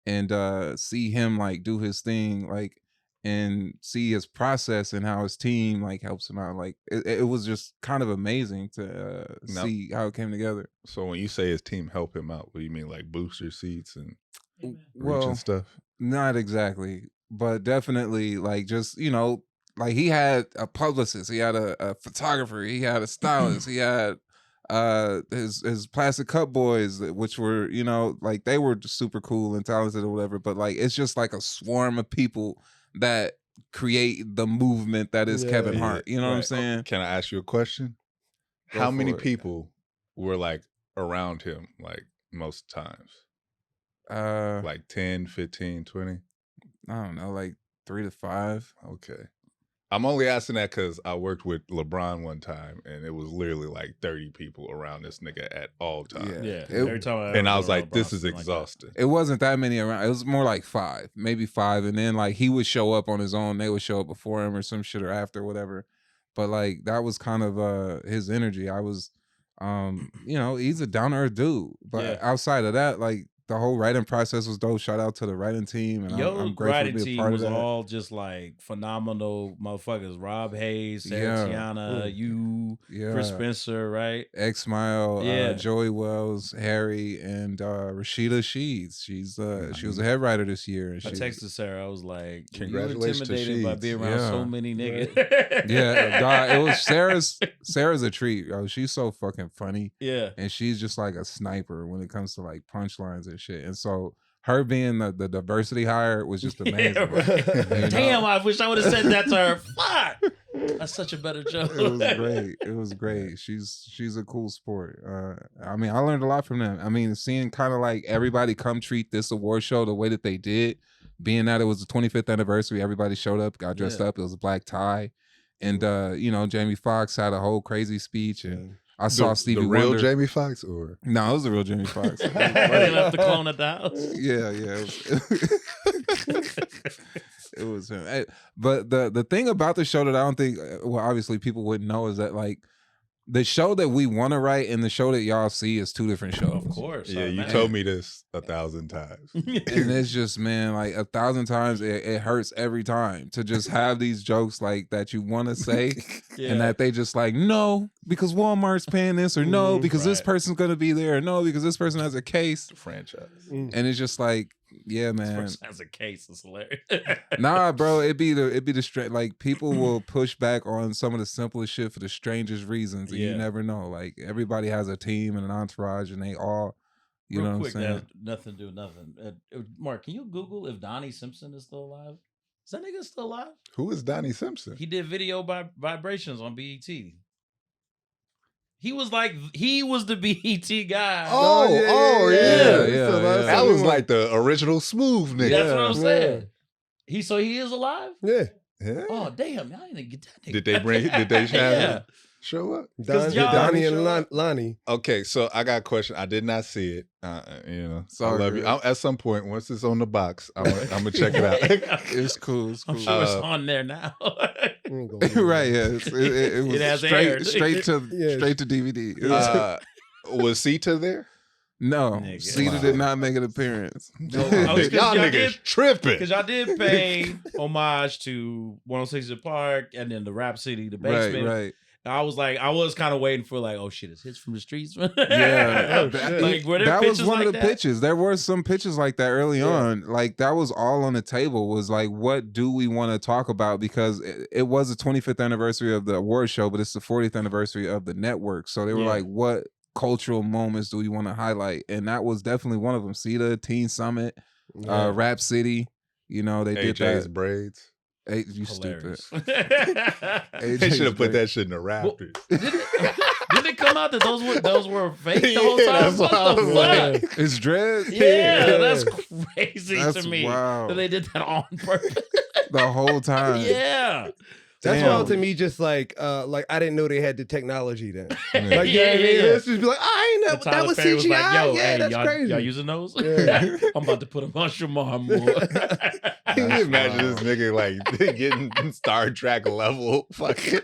and see him like do his thing, like, and see his process and how his team like helps him out. Like it was just kind of amazing to see how it came together. So when you say his team help him out, what do you mean, like booster seats and Well, and stuff? Not exactly, but definitely like just, you know, like he had a publicist, he had a photographer, he had a stylist, he had his Plastic Cup boys, which were, you know, like they were just super cool and talented or whatever, but like it's just like a swarm of people that create the movement that is Kevin Hart. You know what I'm saying? Can I ask you a question? Go How for many it. people were like around him like most times? Like 10, 15, 20? I don't know, like 3 to 5. Okay. I'm only asking that because I worked with LeBron one time, and it was literally like 30 people around this nigga at all times. Yeah. It- Every time And I was like, LeBron, this is something like that. exhausting. It wasn't that many around. It was more like 5, maybe 5. And then like he would show up on his own. They would show up before him or some shit or after, whatever. But like that was kind of his energy. I was, you know, he's a down to earth dude. But outside of that, like the whole writing process was dope. Shout out to the writing team, and Yo, I'm grateful writing to be a team part of was that. all just like phenomenal motherfuckers. Rob Hayes, Sarah Tiana, you, Chris Spencer, right? X Mile, Yeah. Joey Wells, Harry, and Rashida Sheeds. She was a head writer this year. And I she, texted Sarah. I was like, Congratulations to "You intimidated by Sheeds. being around Yeah. so many niggas." yeah, God, it was Sarah's a treat. Yo, she's so fucking funny. yeah. And she's just like a sniper when it comes to like punchlines and shit. And so her being the diversity hire was just amazing. Yeah, right. You know? Damn, I wish I would have said that to her. Fuck. That's such a better joke. It was great. It was great. She's a cool sport. I mean, I learned a lot from them. I mean, seeing kind of like everybody come treat this award show the way that they did, being that it was the 25th anniversary, everybody showed up, got dressed up. It was a black tie. And you know, Jamie Foxx had a whole crazy speech, and I saw Stevie the real Wonder. Jamie Foxx, or No, it was the real Jamie Foxx. They left the clone at the house. Yeah. It was him. But the thing about the show that I don't think, well, obviously people wouldn't know, is that like the show that we want to write and the show that y'all see is 2 different shows. Of course. yeah, you man. told me this 1,000 times. And it's just, man, like 1,000 times it hurts every time to just have these jokes like that you want to say and that they just like, no, because Walmart's paying this, or no, because this person's going to be there, or no, because this person has a case. Franchise. And it's just like, yeah, man. As a case, it's hilarious. Nah, bro, it'd be the like people will push back on some of the simplest shit for the strangest reasons, and you never know. Like everybody has a team and an entourage, and they all, You Real know quick, what I'm saying? that has nothing to do with nothing. Mark, can you Google if Donnie Simpson is still alive? Is that nigga still alive? Who is Donnie Simpson? He did video vibrations on BET. He was the BET guy. Yeah. That was Something like the original smooth nigga. That's what I'm saying. He is alive? Yeah. Yeah. Oh damn! I didn't get that nigga. Did they have Yeah. him show up? Donnie and Lonnie. Okay, so I got a question. I did not see it. It's I all love you. good. At some point, once it's on the box, I'm gonna check it out. It's cool. It's I'm cool. sure it's on there now. Right? Yeah. It was It has straight aired. straight to Yeah. straight to DVD. It was- Was Sita there? no, Nigga. Cedar did not make an appearance. Oh, it's 'cause Y'all y'all niggas did- tripping. Because y'all did pay homage to 106 Park and then the Rap City, the basement. Right. I was kind of waiting for like, oh shit, it's hits from the streets. Yeah, Like, were there that was pitches one like of the that? pitches. There were some pitches like that early Yeah. on. Like that was all on the table. Was like, what do we want to talk about? Because it was the 25th anniversary of the award show, but it's the 40th anniversary of the network. So they were Yeah. like, what cultural moments do we want to highlight? And that was definitely one of them. CETA, Teen Summit, Rap City. You know, they did AJ's that. braids. Hey, you stupid. Hilarious. They should have put AJ's that shit in the rafters. Didn't it come out that those were fake the whole Yeah, time? that's what I What the was fuck? like. It's dreads. Yeah, that's crazy That's to me. wild. That they did that on purpose. The whole time. Yeah. That's Damn. wild to me. Just like I didn't know they had the technology then. Like, Yeah, you know what I mean? yeah. Let's just be like, I ain't And know that Tyler was Perry CGI. was like, yo, yeah, hey, that's y'all, crazy. y'all using those? Yeah. I'm about to put a mushroom on more. Can you imagine this nigga like getting Star Trek level fucking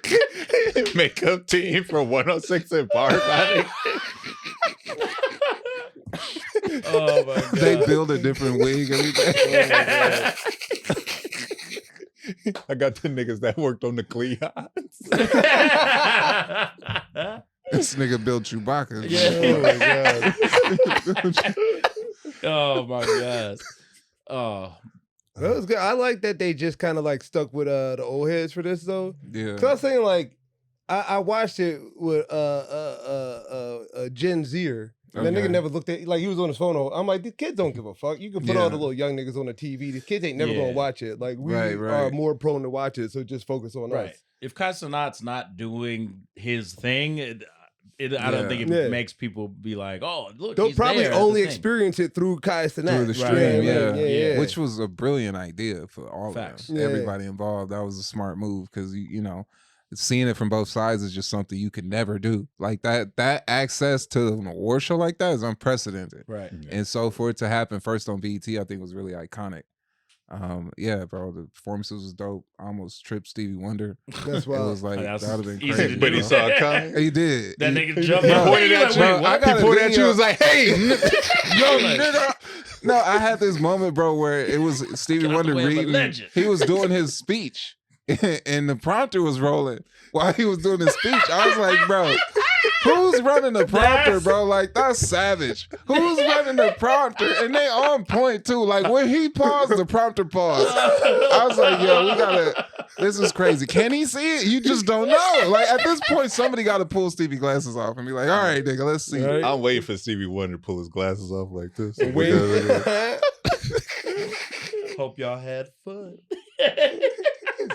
makeup team for 106 and Park? Oh my god. They build a different wig every day. I got the niggas that worked on the Cleons. This nigga built Chewbacca. Oh my god. Oh. That was good. I like that they just kind of like stuck with the old heads for this though. Yeah. Cause I was saying like I watched it with Gen Zer. And that Okay. nigga never looked at like he was on his phone. I'm like, these kids don't give a fuck. You can put all Yeah. the little young niggas on the TV. These kids ain't never Yeah. gonna watch it. Like we Right. are more prone to watch it. So just focus on Right. us. If Casanat's not doing his thing, I don't think it Yeah. makes people be like, oh, look, They'll he's probably there at the only thing. experience it through Kai Cenat. Through the Right. stream, Yeah, yeah. yeah. Which was a brilliant idea for all Facts. of them. Yeah. Everybody involved. That was a smart move because you know, seeing it from both sides is just something you could never do. Like that access to an award show like that is unprecedented. Right. And so for it to happen first on BET, I think was really iconic. Yeah, bro, the performances was dope. I almost tripped Stevie Wonder. That's It why. was like That's that would have been easy crazy. to But he do. saw it coming. He did. That He- nigga jumped He up. pointed at you. Wait, what? I got He a pointed at video. you. Was like, "Hey, Yo, nigga. No, I had this moment, bro, where it was Stevie Get out the Wonder way of a reading. legend. He was doing his speech, and the prompter was rolling while he was doing his speech. I was like, bro, who's running the prompter, bro? Like, that's savage. Who's running the prompter? And they on point, too. Like, when he paused, the prompter paused. I was like, yo, we gotta, this is crazy. Can he see it? You just don't know. Like, at this point, somebody got to pull Stevie glasses off and be like, all right, nigga, let's see. Right. I'm waiting for Stevie Wonder to pull his glasses off like this." Wait. Hope y'all had fun.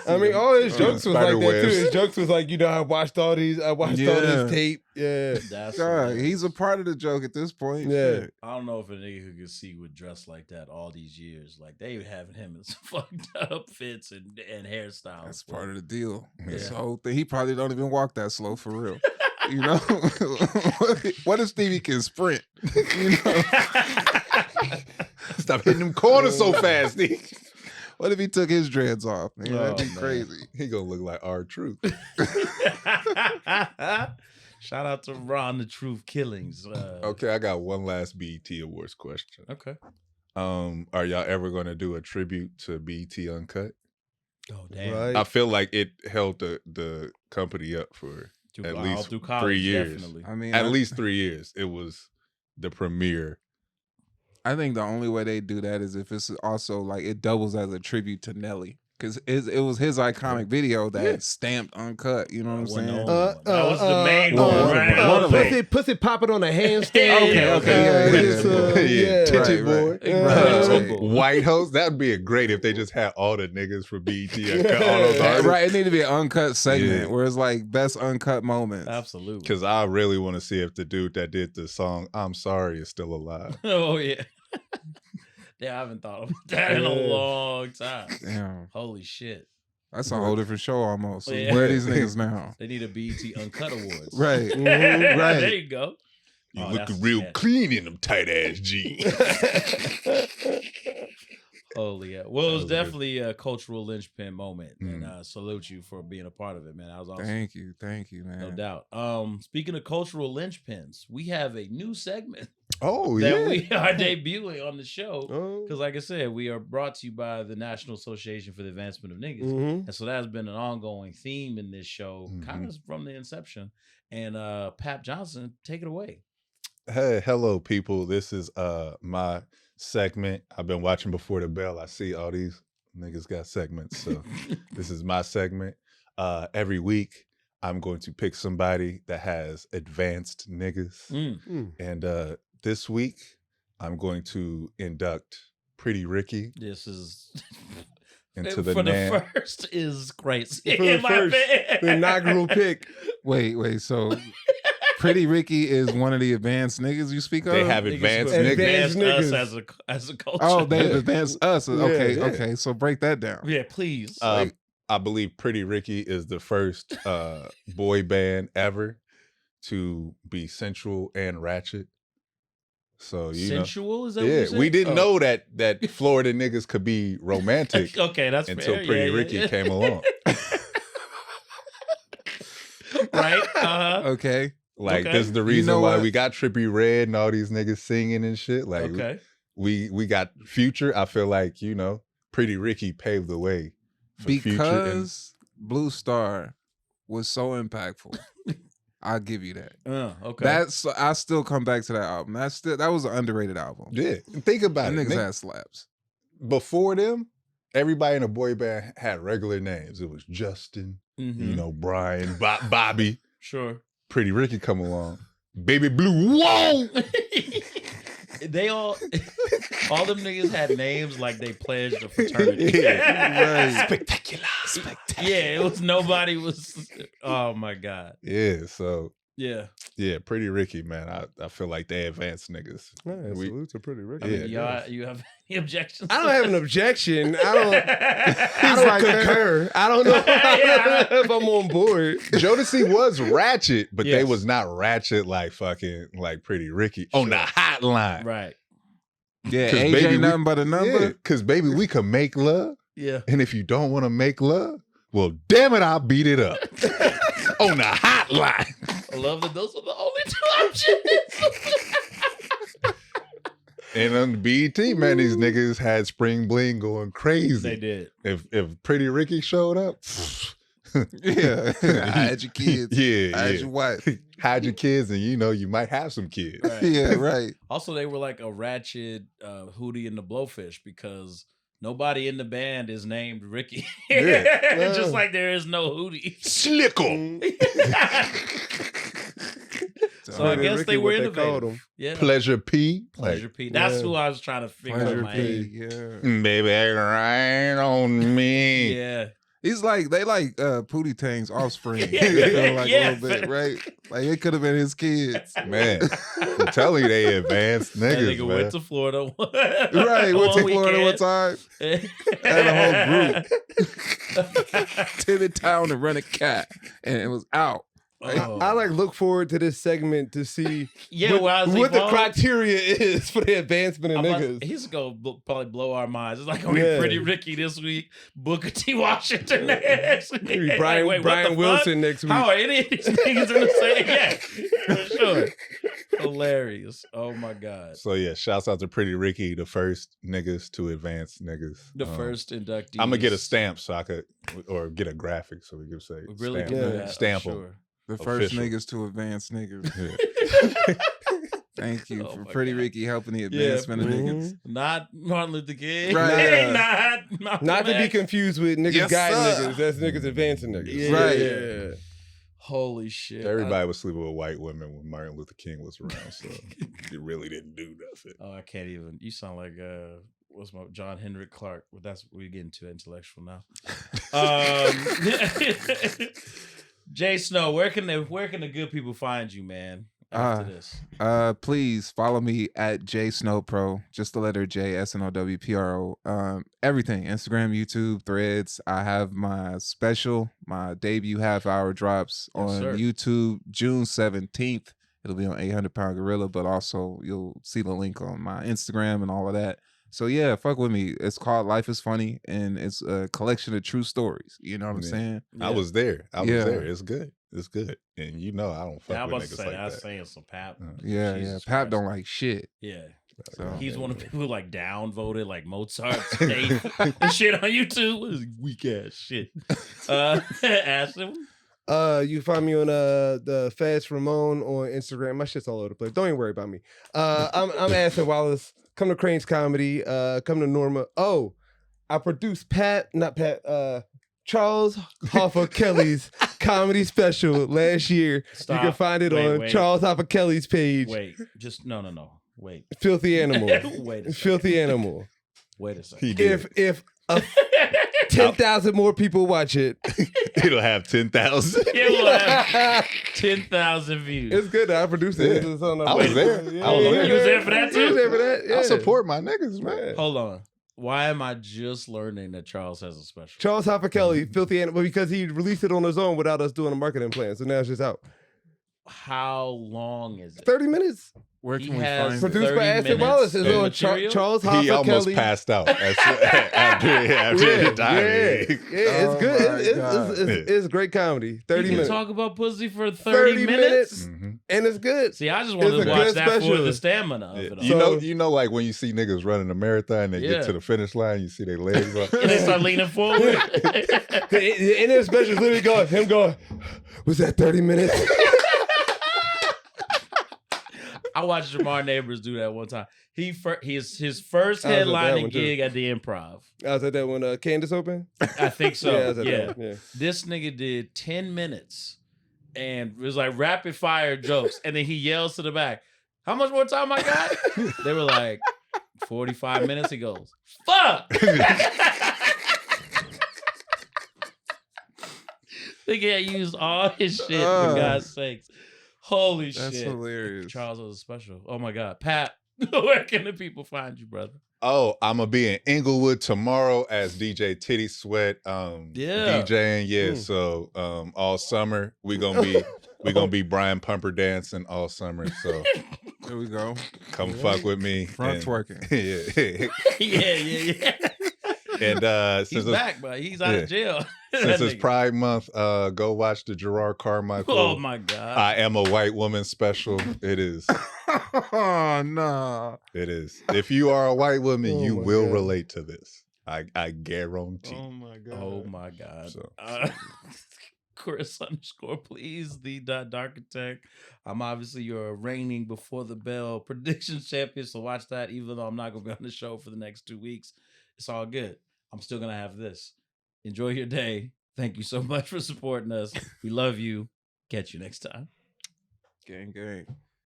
I mean, all his jokes was like that too. Spiderwebs. His jokes was like, you know, I watched all these Yeah. tape. Yeah. That's God, hilarious. he's a part of the joke at this point. Yeah. Shit. I don't know if a nigga who could see would dress like that all these years. Like they having him in some fucked up fits and hairstyles. That's part of the deal. This Yeah. whole thing. He probably don't even walk that slow for real. You know, what if Stevie can sprint? You know, Stop hitting them corners so fast, nigga. what if he took his dreads off? Man, that'd be Oh, man. crazy. He gonna look like R-Truth. Shout out to Ron the Truth Killings. Okay, I got one last BET Awards question. Okay. Are y'all ever gonna do a tribute to BET Uncut? Oh damn. Right. I feel like it held the company up for at All least through college, 3 years. Definitely. I mean, at least 3 years. It was the premiere. I think the only way they do that is if it's also like it doubles as a tribute to Nelly. Because it was his iconic video that stamped Uncut. You know what I'm Wasn't the saying? only one. That was the main one, one, right? one of them. Pussy popping on a handstand. Okay, Yeah. Titty right, boy. right. White hoes, that'd be a great if they just had all the niggas for BET Uncut, all those artists. Right, it need to be an uncut segment Yeah. where it's like best uncut moments. Absolutely. Because I really want to see if the dude that did the song "I'm Sorry" is still alive. Oh yeah. Yeah, I haven't thought about that in a long time. Damn, Holy shit. that's a whole different show almost. Yeah. Where are these niggas now? They need a BET Uncut Awards. Right, There right. you go. You Oh, looking that's real sad. clean in them tight ass jeans. Holy yeah. Well, it was was good. definitely a cultural linchpin moment. And Mm. salute you for being a part of it, man. That was awesome. Thank you, man. No doubt. Speaking of cultural linchpins, we have a new segment Oh that yeah. we are debuting on the show. Oh. Because, like I said, we are brought to you by the National Association for the Advancement of Niggas. Mhm. And so that has been an ongoing theme in this show, kind of from the inception. And Pap Johnson, take it away. Hey, hello, people. This is my segment. I've been watching Before the Bell. I see all these niggas got segments, so this is my segment. Every week, I'm going to pick somebody that has advanced niggas, and this week, I'm going to induct Pretty Ricky This is into the for the NAANCast. first is crazy. For the in my first, opinion. the inaugural pick. Wait. So, Pretty Ricky is one of the advanced niggas you speak of. They have Niggas advanced who niggas. advanced Niggas. us as a culture. Oh, they advanced us. Okay, yeah. okay. So break that down. Yeah, please. I believe Pretty Ricky is the first boy band ever to be sensual and ratchet. So you Sensual? Is that know, what you yeah, said? we didn't Oh. know that Florida niggas could be romantic Okay, that's until fair. Pretty Yeah, Ricky yeah. came along. Right? Uh-huh. Okay. Like Okay. this is the You reason know why what? we got Trippie Redd and all these niggas singing and shit. Like Okay. we got Future. I feel like Pretty Ricky paved the way for Future. And, Because Blue Star was so impactful. I'll give you that. Okay. I still come back to that album. That was an underrated album. yeah, think That about it. niggas Nick. had slaps. Before them, everybody in a boy band had regular names. It was Justin, Mhm. Brian, Bobby. Sure. Pretty Ricky come along. Baby Blue, whoa! They all them niggas had names like they pledged a fraternity. Yeah, Spectacular. Yeah, it was nobody was. Oh my god. Yeah, so Yeah. yeah, Pretty Ricky, man. I feel like they advanced niggas. Yeah, salute to Pretty Ricky. I mean, Yeah. y'all, you have any objections? I don't have an objection. I I don't like that. concur. I don't know Yeah. if I'm on board. Jodeci was ratchet, but they Yes. was not ratchet like fucking like Pretty Ricky on the hotline. Right. Yeah, 'Cause age baby, ain't nothing but a number. Because baby, we can make love, Yeah. and if you don't want to make love, well, damn it, I'll beat it up on the hotline. I love that those are the only two options. And on the BET, man, these niggas had Spring Bling going crazy. They did. If Pretty Ricky showed up, Yeah. Hide your kids. yeah, Hide yeah. your wife. Hide your kids, and you might have some kids. Right. Yeah, right. Also, they were like a ratchet Hootie and the Blowfish because nobody in the band is named Ricky. Yeah. Just like there is no Hootie. Slickle, So I Pretty guess Ricky, they were what they called innovative. him. Yeah. Pleasure P, Pleasure P. That's Yeah. who I was trying to figure out in Pleasure my P. head. Yeah. Baby, rain on me. Yeah. He's like Pootie Tang's offspring. Yeah. You know, like Yeah. a little bit, right? Like it could have been his kids. Man, I'm telling you, they advanced That niggas, nigga man. went to Florida. Right, went to Florida one time. Had a whole group. Timid Town and Run a Cat, and it was out. Oh. I like look forward to this segment to see Yeah, what, well, what the criteria is for the advancement of niggas. He's gonna probably blow our minds. It's like gonna be Yeah. Pretty Ricky this week, Booker T. Washington next week. Maybe Like, Brian, wait, what Brian the Wilson fuck? next week. How are any of these niggas in the same? Yeah, for sure. Hilarious. Oh my god. So yeah, shouts out to Pretty Ricky, the first niggas to advance niggas. The first inductee. I'm gonna get a stamp so I could, or get a graphic so we can say Really stamp, do Yeah. that. stamp I'm 'em. sure. The first Official. niggas to advance niggas. Yeah. Thank you Oh for my Pretty God. Ricky helping the Yeah. advancement of niggas. Not Martin Luther King. Right. Not Malcolm Not to be X. confused with niggas Yes, guiding sir. niggas. That's niggas advancing niggas. Yeah, Right. yeah. Holy shit. Everybody was sleeping with white women when Martin Luther King was around, so it really didn't do nothing. Oh, I can't even. You sound like what's my John Henrik Clark? But that's we're getting too intellectual now. Jay Snow, where can the good people find you, man? After this, Please follow me at J Snow Pro, just the letter J, SNOWPRO. Everything, Instagram, YouTube, Threads. I have my special, my debut half-hour drops on sir. YouTube June 17th. It'll be on 800 Pound Gorilla, but also you'll see the link on my Instagram and all of that. So yeah, fuck with me. It's called Life is Funny, and it's a collection of true stories. You know what I'm saying? I was there. I was Yeah. there. It's good. It's good. And you know I don't fuck yeah, I with was niggas about to say like I was that. saying some Pap. Yeah, Jesus Pap Christ. don't like shit. Yeah. So He's one of the people who like downvoted like Mozart's name and shit on YouTube. This weak ass shit. Ashton. You find me on the Fast Ramon on Instagram. My shit's all over the place. Don't even worry about me. I'm Aston Wallace. Come to Crane's Comedy. Come to Norma. Oh, I produced Charles Hoffa Kelly's comedy special last year. Stop. You can find it Wait, on wait. Charles Hoffa Kelly's page. Wait, just no. Wait. Filthy Animal. Wait a second. Filthy Animal. Wait a second. He did. If 10,000 more people watch it, It'll have 10,000. It will have 10,000 views. it's good. I produced it. Yeah. It's on the- I was there. Yeah, I was you there. You was there for that You was too? there for that. Yeah. I support my niggas, man. Hold on. Why am I just learning that Charles has a special? Charles Hoffa Kelly, Filthy Animal, because he released it on his own without us doing a marketing plan. So now it's just out. How long is it? 30 minutes. where He can we has find it? Produced 30 by Ashton minutes Wallace. It's of on material? Charles Hoffa He almost Kelly. passed out after he died. Yeah, Oh it's good. my God. It's great comedy. 30 You can minutes. talk about pussy for 30 minutes? Mhm. And it's good. See, I just wanted It's to a watch good that for special. the stamina of it all. You know, like when you see niggas running a marathon, they Yeah. get to the finish line, you see their legs up. And they start leaning forward. And his special is literally him going, was that 30 minutes? I watched Jamar Neighbors do that one time. His first I was at that headlining one, too. gig at the Improv. I was at that when Candace opened. I think so. Yeah, I was at Yeah. that one. Yeah. This nigga did 10 minutes and it was like rapid fire jokes. And then he yells to the back, how much more time I got? They were like, 45 minutes. He goes, fuck. Nigga had used all his shit, for God's sakes. Holy That's shit. hilarious. Charles was a special. Oh my God. Pat, where can the people find you, brother? Oh, I'm gonna be in Inglewood tomorrow as DJ Titty Sweat. Yeah. DJing. Yeah. So all summer we gonna be Brian Pumper dancing all summer. So There we go. come fuck with me. Front and- twerking. Yeah. Yeah. And He's since it's, back, but he's out of jail. since That it's nigga. Pride Month, go watch the Gerard Carmichael. Oh my God. I Am a White Woman special. It is. Oh no. It is. If you are a white woman, Oh you my will God. relate to this. I guarantee. my god. Oh my God. So- Chris _ please, the Dark Attack. I'm obviously your reigning before the bell predictions champion, so watch that. Even though I'm not gonna be on the show for the next 2 weeks, it's all good. I'm still gonna have this. Enjoy your day. Thank you so much for supporting us. We love you. Catch you next time. Gang gang.